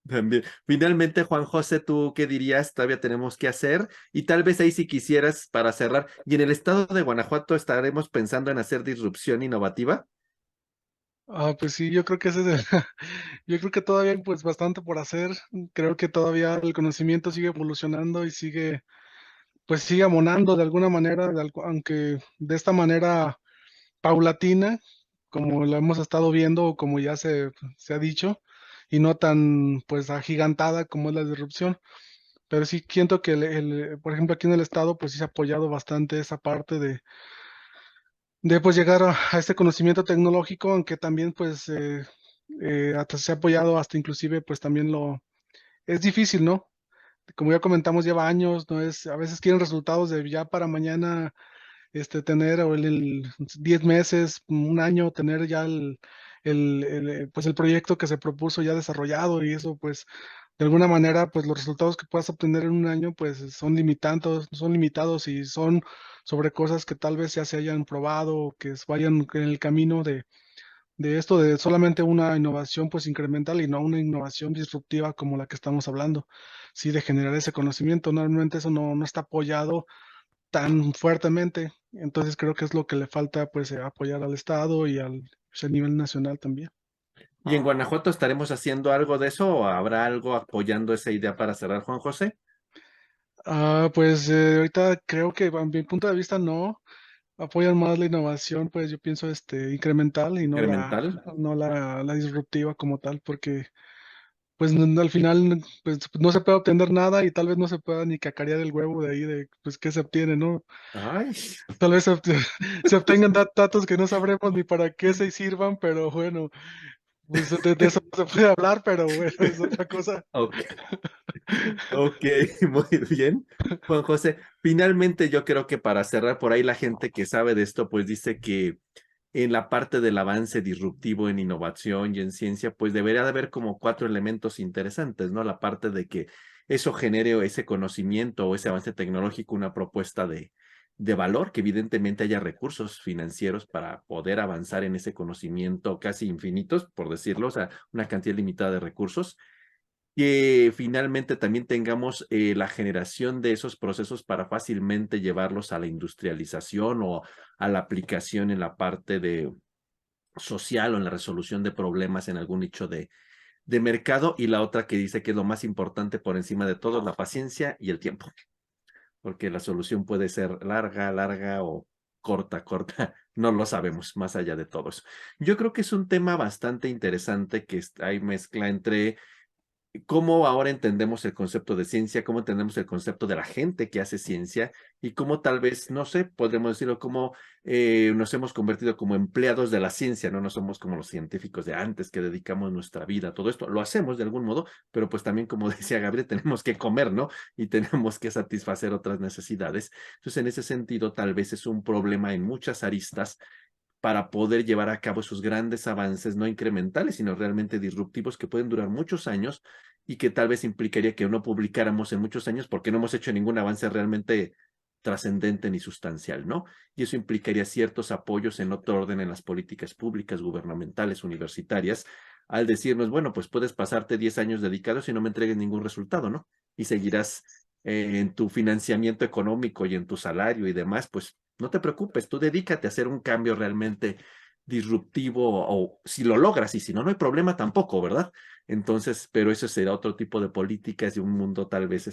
También. Finalmente, Juan José, ¿tú qué dirías? Todavía tenemos que hacer. Y tal vez ahí si quisieras para cerrar. ¿Y en el estado de Guanajuato estaremos pensando en hacer disrupción innovativa? Pues sí, yo creo que yo creo que todavía hay pues bastante por hacer. Creo que todavía el conocimiento sigue evolucionando y pues sigue abonando de alguna manera, aunque de esta manera paulatina, como lo hemos estado viendo, o como ya se ha dicho, y no tan pues agigantada como es la disrupción. Pero sí siento que por ejemplo, aquí en el estado, pues sí se ha apoyado bastante esa parte de pues llegar a este conocimiento tecnológico, aunque también pues hasta se ha apoyado hasta inclusive pues también es difícil, ¿no? Como ya comentamos, lleva años, no es, a veces quieren resultados de ya para mañana, tener o el 10 meses, un año, tener ya pues el proyecto que se propuso ya desarrollado y eso pues de alguna manera pues los resultados que puedas obtener en un año pues son limitados y son sobre cosas que tal vez ya se hayan probado o que vayan en el camino de esto de solamente una innovación pues incremental y no una innovación disruptiva como la que estamos hablando, sí, de generar ese conocimiento. Normalmente eso no está apoyado tan fuertemente, entonces creo que es lo que le falta pues apoyar al Estado y pues, a nivel nacional también. ¿Y en Guanajuato estaremos haciendo algo de eso o habrá algo apoyando esa idea para cerrar, Juan José? Pues ahorita creo que a mi punto de vista no apoyan más la innovación, pues yo pienso incremental y ¿Incremental? no la disruptiva como tal, porque pues al final pues no se puede obtener nada y tal vez no se pueda ni cacarear el huevo de ahí de pues qué se obtiene, ¿no? Ay, Tal vez se obtengan datos que no sabremos ni para qué se sirvan, pero bueno, pues de eso no se puede hablar, pero bueno, es otra cosa. ok. Ok, muy bien. Juan José, finalmente yo creo que para cerrar por ahí la gente que sabe de esto, pues dice que en la parte del avance disruptivo en innovación y en ciencia, pues debería de haber como 4 elementos interesantes, ¿no? La parte de que eso genere ese conocimiento o ese avance tecnológico, una propuesta de valor, que evidentemente haya recursos financieros para poder avanzar en ese conocimiento casi infinitos, por decirlo, o sea, una cantidad limitada de recursos que finalmente también tengamos la generación de esos procesos para fácilmente llevarlos a la industrialización o a la aplicación en la parte de social o en la resolución de problemas en algún nicho de mercado. Y la otra que dice que es lo más importante por encima de todo, la paciencia y el tiempo, porque la solución puede ser larga, larga o corta, corta, no lo sabemos más allá de todo eso. Yo creo que es un tema bastante interesante que hay mezcla entre cómo ahora entendemos el concepto de ciencia, cómo entendemos el concepto de la gente que hace ciencia y cómo tal vez, no sé, podríamos decirlo como nos hemos convertido como empleados de la ciencia, no somos como los científicos de antes que dedicamos nuestra vida a todo esto. Lo hacemos de algún modo, pero pues también, como decía Gabriel, tenemos que comer, ¿no? Y tenemos que satisfacer otras necesidades. Entonces, en ese sentido, tal vez es un problema en muchas aristas para poder llevar a cabo esos grandes avances, no incrementales, sino realmente disruptivos que pueden durar muchos años y que tal vez implicaría que no publicáramos en muchos años porque no hemos hecho ningún avance realmente trascendente ni sustancial, ¿no? Y eso implicaría ciertos apoyos en otro orden en las políticas públicas, gubernamentales, universitarias, al decirnos, bueno, pues puedes pasarte 10 años dedicados y no me entregues ningún resultado, ¿no? Y seguirás en tu financiamiento económico y en tu salario y demás, pues no te preocupes, tú dedícate a hacer un cambio realmente disruptivo o si lo logras y si no, no hay problema tampoco, ¿verdad? Entonces, pero eso será otro tipo de políticas y un mundo tal vez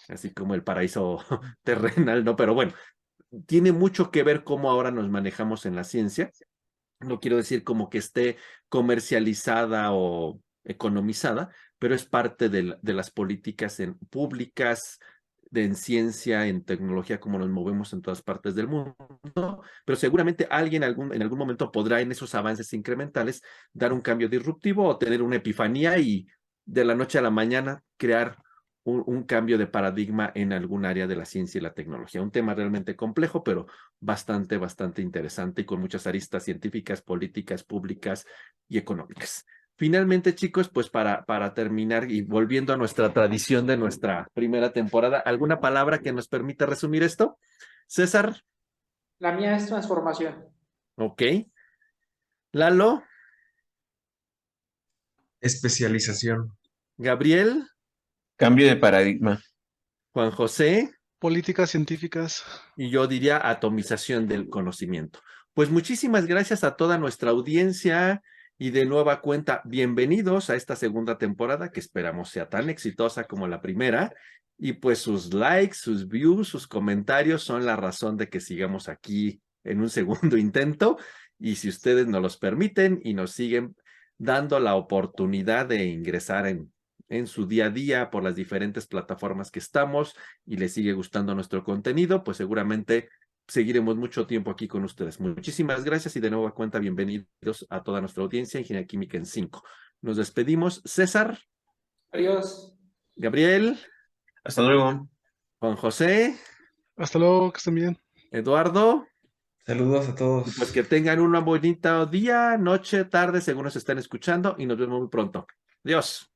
así como el paraíso terrenal, ¿no? Pero bueno, tiene mucho que ver cómo ahora nos manejamos en la ciencia. No quiero decir como que esté comercializada o economizada, pero es parte de las políticas públicas, en ciencia, en tecnología, como nos movemos en todas partes del mundo, pero seguramente alguien en algún momento podrá en esos avances incrementales dar un cambio disruptivo o tener una epifanía y de la noche a la mañana crear un cambio de paradigma en algún área de la ciencia y la tecnología. Un tema realmente complejo, pero bastante, bastante interesante y con muchas aristas científicas, políticas, públicas y económicas. Finalmente, chicos, pues para terminar y volviendo a nuestra tradición de nuestra primera temporada, ¿alguna palabra que nos permita resumir esto? César, La mía es transformación. ok. Lalo, Especialización. Gabriel, Cambio de paradigma. Juan José, Políticas científicas. y yo diría atomización del conocimiento. Pues muchísimas gracias a toda nuestra audiencia y de nueva cuenta, bienvenidos a esta segunda temporada que esperamos sea tan exitosa como la primera. Y pues sus likes, sus views, sus comentarios son la razón de que sigamos aquí en un segundo intento. Y si ustedes nos los permiten y nos siguen dando la oportunidad de ingresar en su día a día por las diferentes plataformas que estamos, y les sigue gustando nuestro contenido, pues seguramente seguiremos mucho tiempo aquí con ustedes. Muchísimas gracias y de nueva cuenta bienvenidos a toda nuestra audiencia Ingeniería Química en 5. Nos despedimos. César, Adiós. Gabriel, Hasta luego. Juan José, Hasta luego, que estén bien. Eduardo, Saludos a y todos. pues que tengan un bonito día, noche, tarde, según nos estén escuchando y nos vemos muy pronto. Adiós.